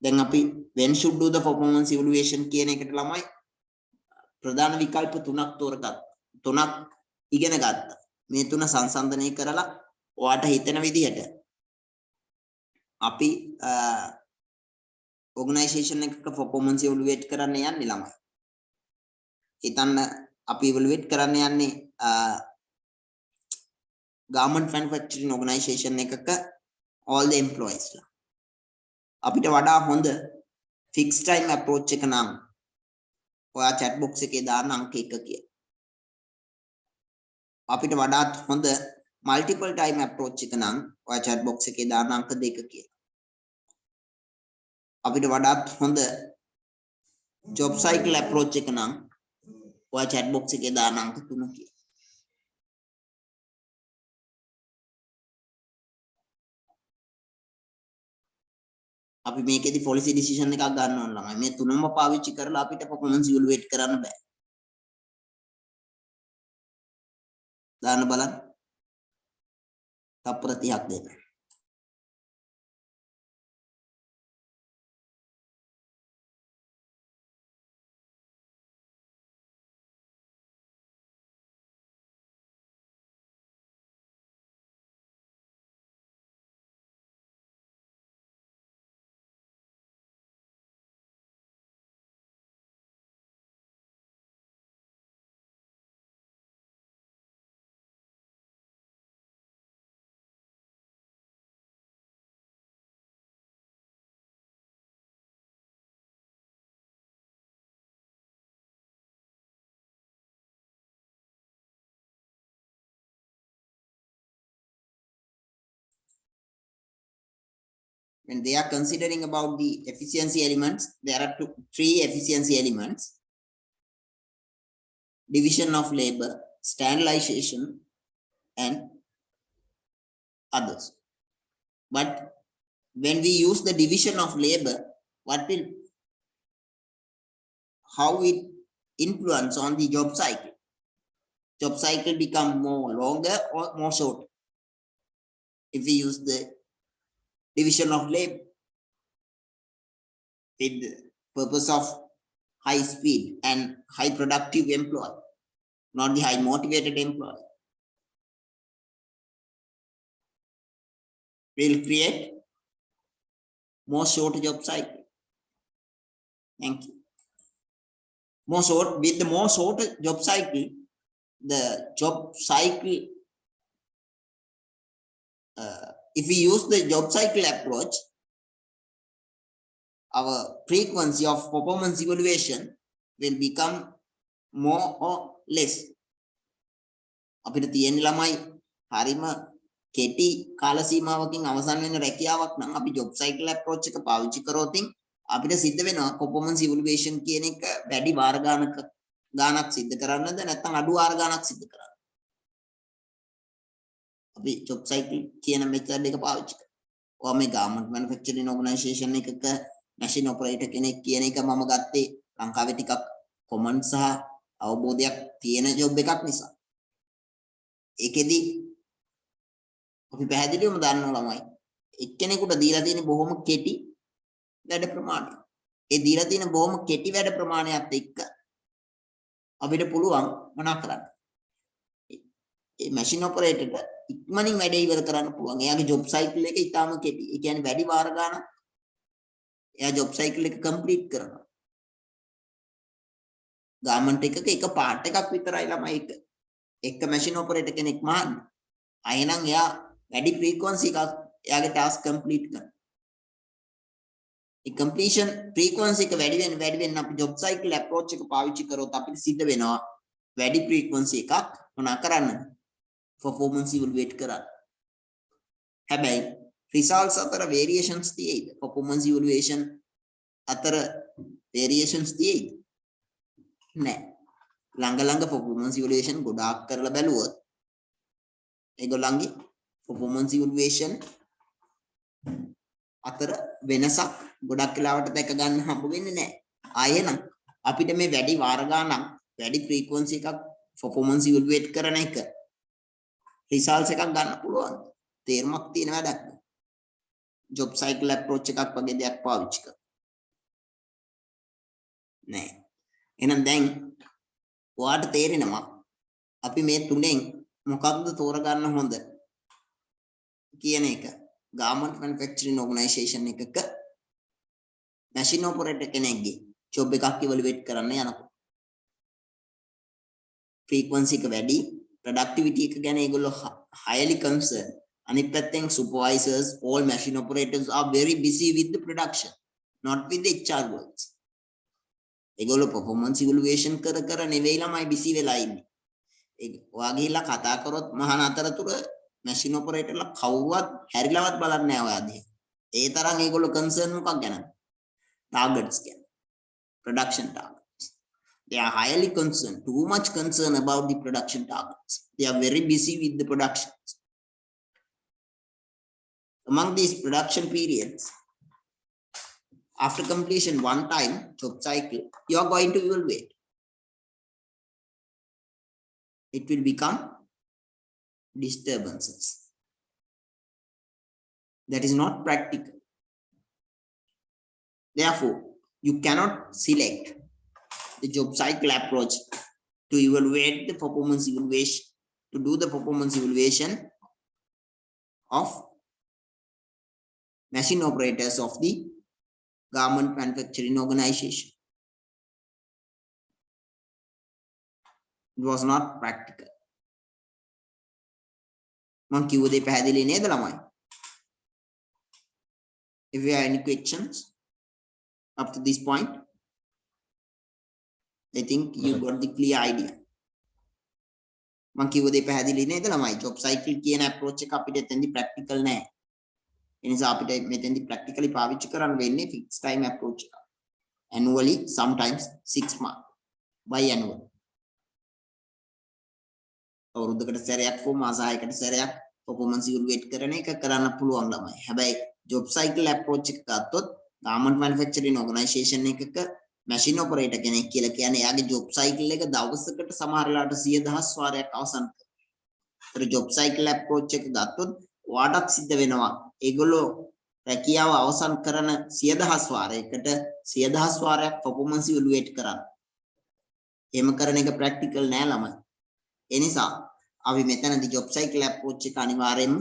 Then when should do the performance evaluation කියන එකට ළමයි ප්‍රධාන විකල්ප තුනක් ඉගෙන ගත්තා. මේ තුන සංසන්දනය කරලා ඔයාට හිතෙන විදිහට අපි organization එකක performance evaluate කරන්න යන්නේ ළමයි. හිතන්න අපි evaluate කරන්න යන්නේ garment manufacturing organization එකක all the employees ලා. අපිට වඩා හොඳ fixed time approach එක නම් ඔයා chat box එකේ දාන්න අංක 1 කියලා. අපිට වඩාත් හොඳ multiple time approach එක නම් ඔයා chat box එකේ දාන්න අංක 2 කියලා. අපිට වඩාත් හොඳ job cycle approach එක නම් ඔයා chat box එකේ දාන්න අංක 3 කියලා. අපි මේකෙදි policy decision එකක් ගන්න ඕන ළමයි. මේ තුනම පාවිච්චි කරලා අපිට performance evaluate කරන්න බෑ. දාන්න බලන්න. තප්පර 30ක් දෙන්න. When they are considering about the efficiency elements, there are three efficiency elements. division of labor, standardization, and others. But when we use the division of labor, how it influence on the job cycle? Job cycle become more longer or more short if we use the division of labor with the purpose of high speed and high productive employee, not the high motivated employee. Will create more short job cycle. Thank you. With the more short job cycle, the job cycle, if we use the job cycle approach, our frequency of performance evaluation will become more or less. අපිට තියෙන ළමයි හරිම කෙටි කාල සීමාවකින් අවසන් වෙන රැකියාවක් නම් අපි ජොබ් සයිකල් අප්‍රෝච් එක පාවිච්චි කරොත් අපිට සිද්ධ වෙනවා performance evaluation කියන එක වැඩි වාර ගානක් සිද්ධ කරන්නද නැත්නම් අඩු වාර ගානක් සිද්ධ කරන්නද? අපි ජොබ් සයිකල් කියන මෙතඩ් එක පාවිච්චි කරනවා. ඔයා මේ garment manufacturing organization එකක machine operator කෙනෙක් කියන එක මම ගත්තේ ලංකාවේ ටිකක් common සහ අවබෝධයක් තියෙන job එකක් නිසා. ඒකෙදි අපි පැහැදිලිවම දන්නවා ළමයි එක්කෙනෙකුට දීලා තියෙන බොහොම කෙටි වැඩ ප්‍රමාණය. ඒ දීලා තියෙන බොහොම කෙටි වැඩ ප්‍රමාණයත් එක්ක අපිට පුළුවන් මොනවා කරන්න? ඒ මැෂින් ඔපරේටර්ට ඉක්මනින් වැඩ ඉවර කරන්න පුළුවන්. එයාගේ ජොබ් සයිකල් එක ඉතාම කෙටි. ඒ කියන්නේ වැඩි වාර ගානක් එයා ජොබ් සයිකල් එක කම්ප්ලීට් කරනවා. ගාමන්ට් එකක එක පාර්ට් එකක් විතරයි ළමයි එක මැෂින් ඔපරේටර් කෙනෙක් මහන්නේ. අයනම් එයා වැඩි ෆ්‍රීකවන්සි එකක් එයාගේ ටාස්ක් කම්ප්ලීට් කරනවා. ඒ කම්ප්ලීෂන් ෆ්‍රීකවන්සි එක වැඩි වෙන අපි ජොබ් සයිකල් අප්‍රෝච් එක පාවිච්චි කරොත් අපිට සිද්ධ වෙනවා වැඩි ෆ්‍රීකවන්සි එකක් මොනා කරන්න? performance evaluate කරන්න. හැබැයි results අතර variations තියෙයිද? performance evaluation අතර variations තියෙයිද? නැහැ. ළඟ performance evaluation ගොඩාක් කරලා බැලුවොත් ඒගොල්ලන්ගේ performance evaluation අතර වෙනසක් ගොඩක් වෙලාවට දැක ගන්න හම්බ වෙන්නේ නැහැ. ආයෙනම් අපිට මේ වැඩි වාර ගානක් වැඩි frequency එකක් performance evaluate කරන එක results එකක් ගන්න පුළුවන්. තේරුමක් තියෙන වැඩක්. job cycle approach එකක් වගේ දෙයක් පාවිච්චි කරා. නෑ. එහෙනම් දැන් ඔයාට තේරෙනවා අපි මේ තුනෙන් මොකක්ද තෝරගන්න හොඳ කියන එක. garment manufacturing organization එකක machine operator කෙනෙක්ගේ job එකක් evaluate කරන්න යනකොට frequency එක වැඩි, productivity එක ගැන ඒගොල්ලෝ highly concerned. අනිත් පැත්තෙන් supervisors, all machine operators are very busy with the production, not with the HR works. ඒගොල්ලෝ performance evaluation කර නෙවෙයි ළමයි busy වෙලා ඉන්නේ. ඔයා ගිහිල්ලා කතා කරොත් මහාන අතරතුර machine operator ලා කවුරුවත් හැරිලවත් බලන්නේ නැහැ ඔයා දිහා. ඒ තරම් ඒගොල්ලෝ concern මොකක් ගැනද? Targets ගැන. Production targets. They are highly concerned, too much concerned about the production targets. They are very busy with the productions. Among these production periods, after completion one time job cycle, you are going to evaluate. It will become disturbances. That is not practical. Therefore, you cannot select the job cycle approach to evaluate the performance evaluation, to do the performance evaluation of machine operators of the garment manufacturing organization. It was not practical. මං කිව්ව දේ පැහැදිලි නේද ළමයි? If you have any questions up to this point, I think you got the clear idea. මං කිව්ව දේ පැහැදිලි නේද ළමයි? job cycle කියන approach එක අපිට එතෙන්දි practical නෑ. ඒ නිසා අපිට මෙතෙන්දි practically පාවිච්චි කරන්න වෙන්නේ fixed time approach එක. Annually, sometimes 6 months, biannual. අවුරුද්දකට සැරයක් හෝ මාස 6කට සැරයක් performance evaluate කරන එක කරන්න පුළුවන් ළමයි. හැබැයි job cycle approach එක ගත්තොත් garment manufacturing organization එකක machine operator කෙනෙක් කියලා කියන්නේ එයාගේ job cycle එක දවසකට සමහර වෙලාවට 100,000 වාරයක් අවසන් කරනවා. job cycle approach එක ගත්තොත් ඔයාටත් සිද්ධ වෙනවා. ඒගොල්ලෝ රැකියාව අවසන් කරන 100,000 වාරයකට 100,000 වාරයක් performance evaluate කරන්න. එහෙම කරන එක practical නෑ ළමයි. ඒ නිසා අපි මෙතනදී job cycle approach එක අනිවාර්යයෙන්ම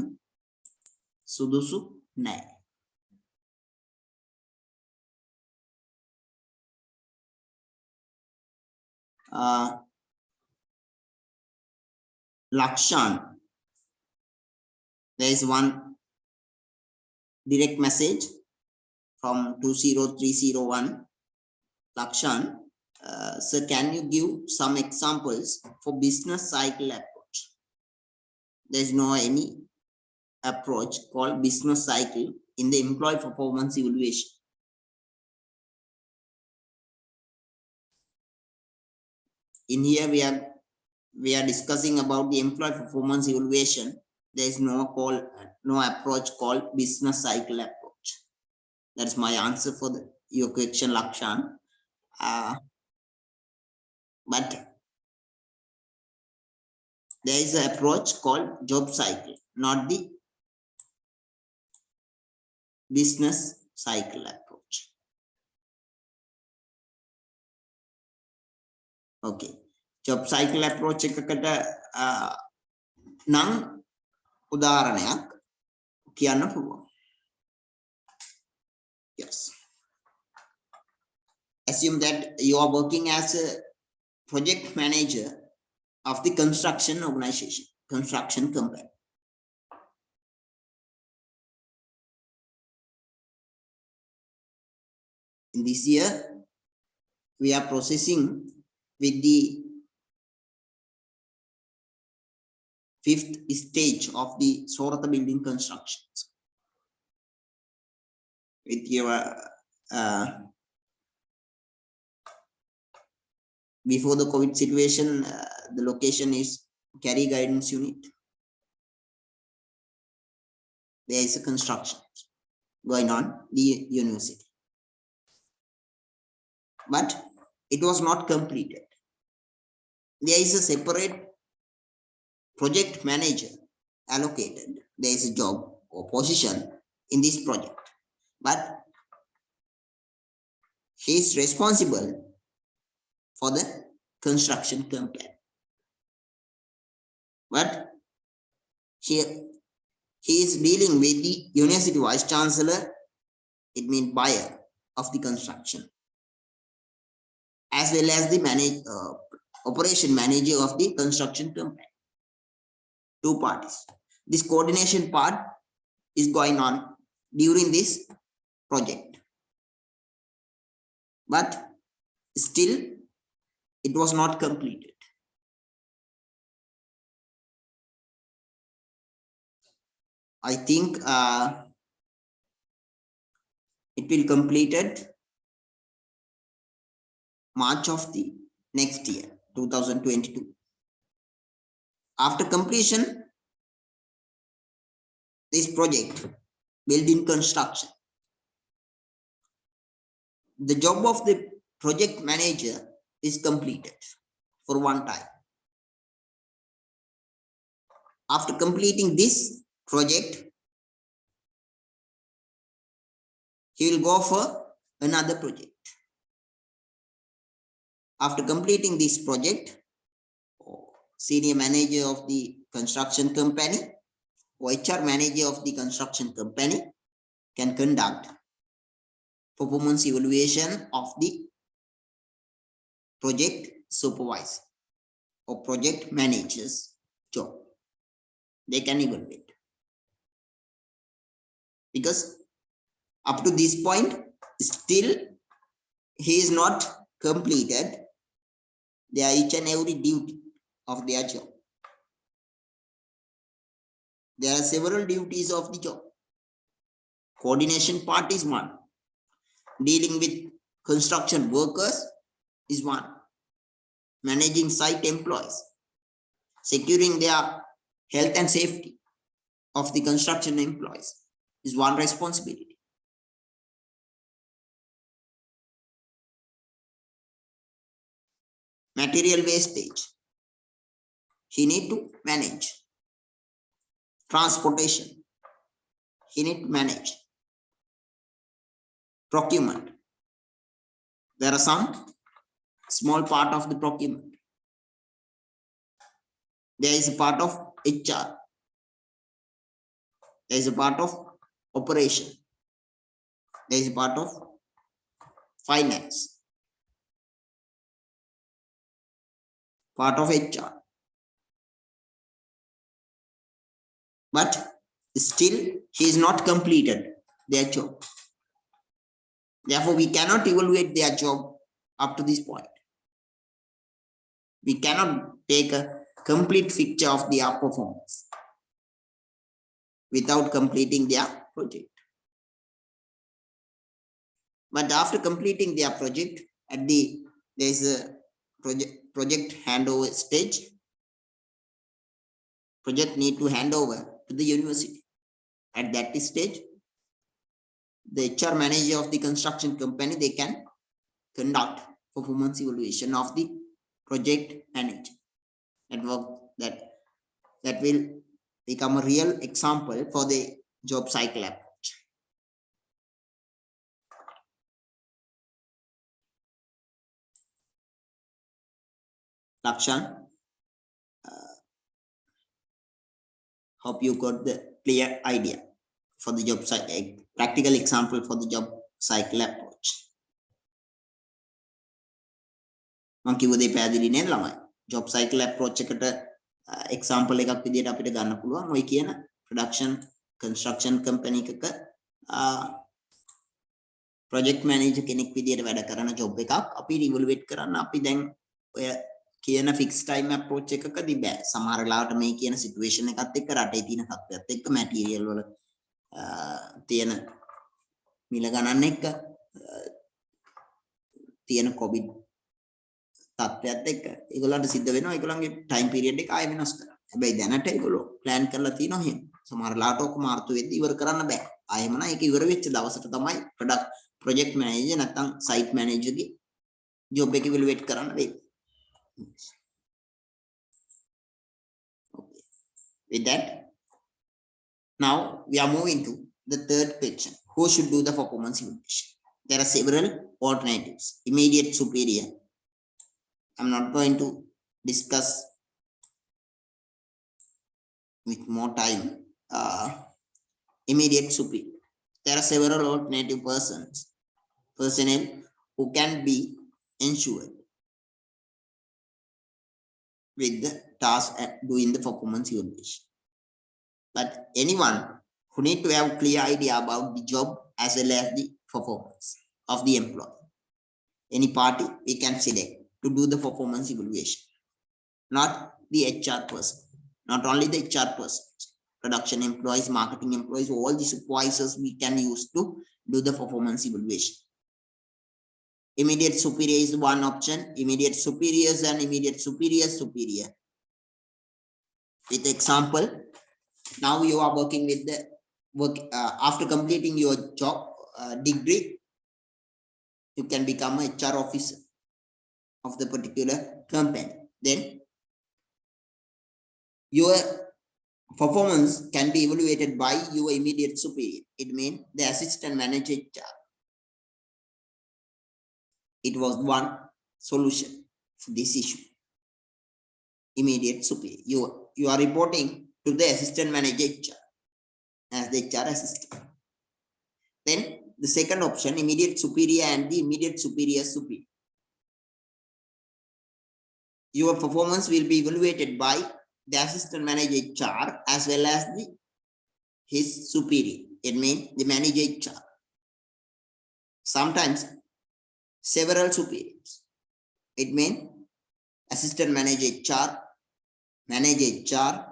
සුදුසු නෑ. Lakshan, there is one direct message from 20301. Lakshan, sir, can you give some examples for business cycle approach? There is no any approach called business cycle in the employee performance evaluation. In here we are discussing about the employee performance evaluation. There is no approach called business cycle approach. That's my answer for your question, Lakshan. But there is an approach called job cycle, not the business cycle approach. Okay, job cycle approach එකකට නම් උදාහරණයක් කියන්න පුළුවන්. Yes. Assume that you are working as a project manager of the construction organization, construction company. In this year, we are processing with the 5th stage of the Sorata building constructions. With your before the COVID situation, the location is Carry Guidance Unit. There is a construction going on the university, but it was not completed. There is a separate project manager allocated. There is a job or position in this project, but he is responsible for the construction company. But he is dealing with the university vice chancellor, it means buyer of the construction, as well as the operation manager of the construction company. Two parties. This coordination part is going on during this project, but still it was not completed. I think it will completed March of the next year, 2022. After completion, this project, building construction, the job of the project manager is completed for one time. After completing this project, he will go for another project. After completing this project, senior manager of the construction company or HR manager of the construction company can conduct performance evaluation of the project supervisor or project manager's job. They can evaluate, because up to this point still he is not completed their each and every duty of their job. There are several duties of the job. Coordination part is one. Dealing with construction workers is one. Managing site employees, securing their health and safety of the construction employees is one responsibility. Material wastage, he need to manage. Transportation, he need to manage. Procurement, there are some small part of the procurement. There is a part of HR. There is a part of operation. There is a part of finance. Part of HR. But still, he is not completed their job. Therefore, we cannot evaluate their job up to this point. We cannot take a complete picture of their performance without completing their project. But after completing their project, there is a project handover stage. Project need to hand over to the university. At that stage, the HR manager of the construction company, they can conduct performance evaluation of the project manager. That will become a real example for the job cycle approach. Lakshan, hope you got the clear idea for the job cycle, practical example for the job cycle approach. මම කිව්ව දේ පැහැදිලි නේද ළමයි? job cycle approach එකට example එකක් විදියට අපිට ගන්න පුළුවන් ඔය කියන production construction company එකක project manager කෙනෙක් විදියට වැඩ කරන job එකක් අපි evaluate කරන්න අපි දැන් ඔය කියන fixed time approach එකකදී බෑ. සමහර වෙලාවට මේ කියන situation එකත් එක්ක රටේ තියෙන තත්ත්වයක් එක්ක material වල තියෙන මිල ගණන් එක්ක තියෙන covid තත්ත්වයක් එක්ක ඒගොල්ලන්ට සිද්ධ වෙනවා ඒගොල්ලන්ගේ time period එක ආයෙ වෙනස් කරන්න. හැබැයි දැනට ඒගොල්ලෝ plan කරලා තියෙනවා එහෙම. සමහර වෙලාවට ඔක මාර්තු වෙද්දි ඉවර කරන්න බෑ. ආයෙම නම් ඒක ඉවර වෙච්ච දවසට තමයි project manager නැත්නම් site manager ගේ job එක evaluate කරන්න වෙන්නේ. Okay. With that, now we are moving to the third question. Who should do the performance evaluation? There are several alternatives. Immediate superior. I'm not going to discuss with more time. Immediate superior. There are several alternative personnel who can be ensured with the task at doing the performance evaluation. But anyone who need to have clear idea about the job as well as the performance of the employee. Any party we can select to do the performance evaluation. Not the HR person, not only the HR person, production employees, marketing employees, all the supervisors we can use to do the performance evaluation. Immediate superior is one option. Immediate superiors and immediate superior. With example, now you are working with the work after completing your job degree, you can become a HR officer of the particular company. Then your performance can be evaluated by your immediate superior. It means the assistant manager HR. It was one solution for this issue. Immediate superior. You are reporting to the assistant manager HR as the HR assistant. Then the second option, immediate superior and the immediate superior. Your performance will be evaluated by the assistant manager HR as well as his superior. It means the manager HR. Sometimes several superiors. It means assistant manager HR, manager HR,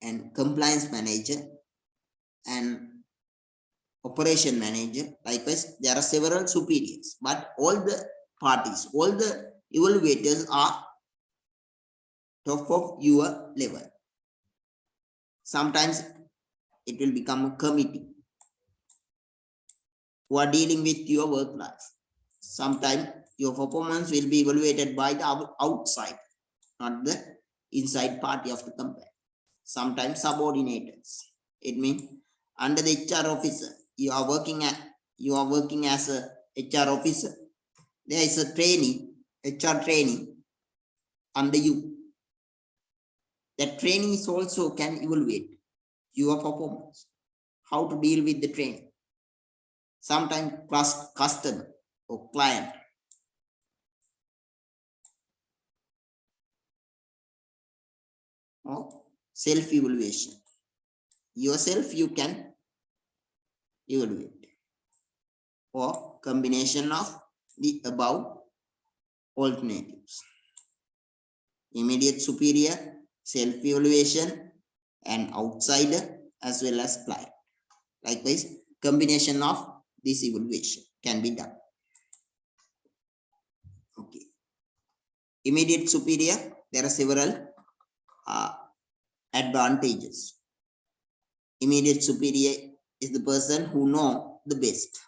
and compliance manager and operation manager. Likewise, there are several superiors, but all the parties, all the evaluators are top of your level. Sometimes it will become a committee who are dealing with your work life. Sometimes your performance will be evaluated by the outside, not the inside party of the company. Sometimes subordinators. It means under the HR officer, you are working as a HR officer. There is a trainee, HR trainee under you. That training is also can evaluate your performance, how to deal with the training. Sometimes customer or client. Or self-evaluation. Yourself you can evaluate. Or combination of the above alternatives. Immediate superior, self-evaluation, and outsider as well as client. Likewise, combination of this evaluation can be done. Okay. Immediate superior, there are several advantages. Immediate superior is the person who knows the best.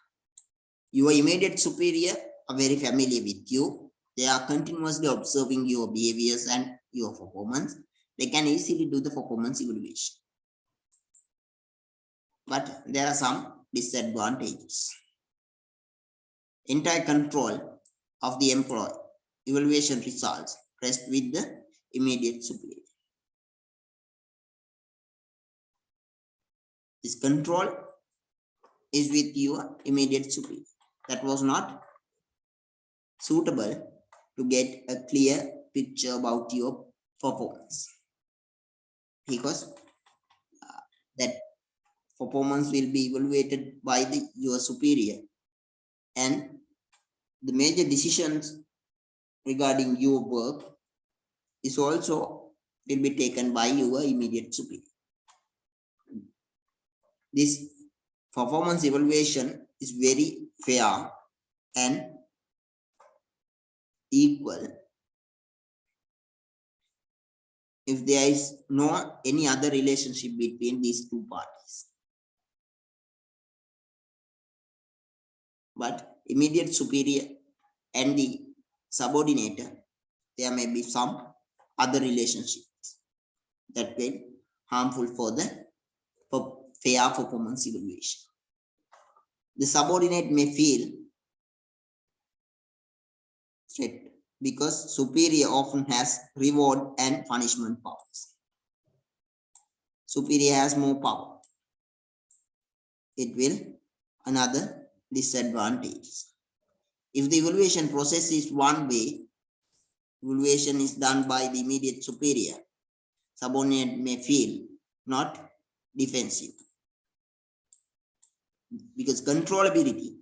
Your immediate superior are very familiar with you. They are continuously observing your behaviors and your performance. They can easily do the performance evaluation. But there are some disadvantages. Entire control of the employee evaluation results rest with the immediate superior. This control is with your immediate superior. That was not suitable to get a clear picture about your performance, because that performance will be evaluated by your superior, and the major decisions regarding your work is also will be taken by your immediate superior. This performance evaluation is very fair and equal if there is no any other relationship between these two parties. But immediate superior and the subordinator, there may be some other relationships that will be harmful for the fair performance evaluation. The subordinate may feel threat because superior often has reward and punishment powers. Superior has more power. It will another disadvantage. If the evaluation process is one way, evaluation is done by the immediate superior, subordinate may feel not defensive, because controllability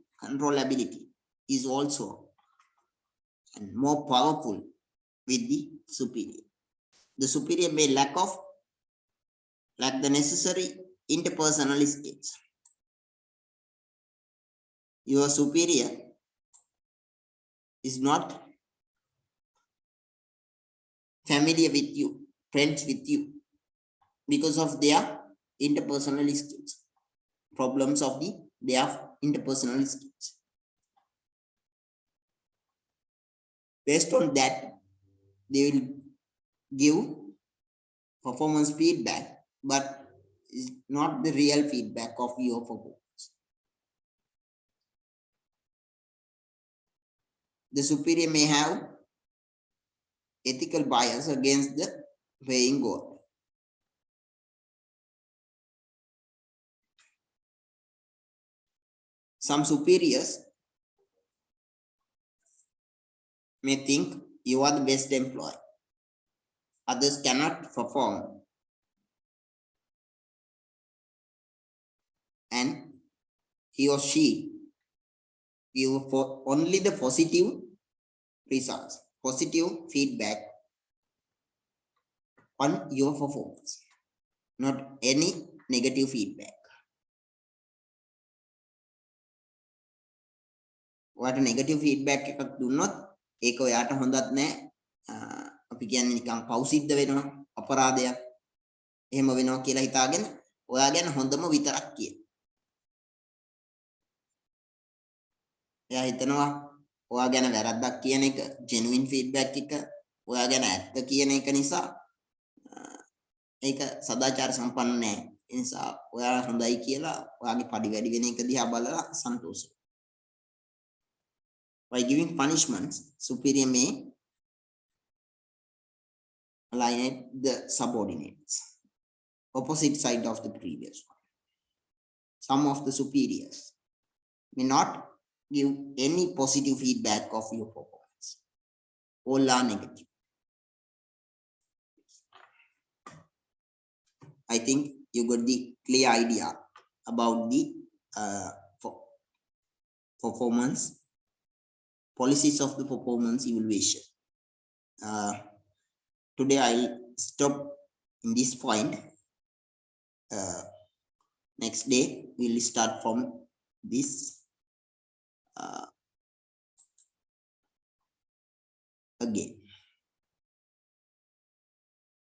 is also more powerful with the superior. The superior may lack the necessary interpersonal skills. Your superior is not familiar with you, friends with you, because of their interpersonal skills, problems of their interpersonal skills. Based on that, they will give performance feedback, but is not the real feedback of your performance. The superior may have ethical bias against the paying God. Some superiors may think you are the best employee. Others cannot perform, and he or she give for only the positive results, positive feedback on your performance, not any negative feedback. What negative feedback එකක් දුන්නොත් ඒක ඔයාට හොඳත් නෑ, අපි කියන්නේ නිකන් පෞසිද්ධ වෙනවා අපරාධයක් එහෙම වෙනවා කියලා හිතාගෙන ඔයා ගැන හොඳම විතරක් කිය. එයා හිතනවා ඔයා ගැන වැරද්දක් කියන එක genuine feedback එක ඔයා ගැන ඇත්ත කියන එක නිසා ඒක සදාචාර සම්පන්න නැහැ. ඒ නිසා ඔයා හොඳයි කියලා ඔයාගේ පඩි වැඩි වෙන එක දිහා බලලා සන්තෝෂයි. By giving punishments, superior may alienate the subordinates, opposite side of the previous one. Some of the superiors may not give any positive feedback of your performance. All are negative. I think you got the clear idea about the performance policies of the performance evaluation. Today I'll stop in this point. Next day we'll start from this again.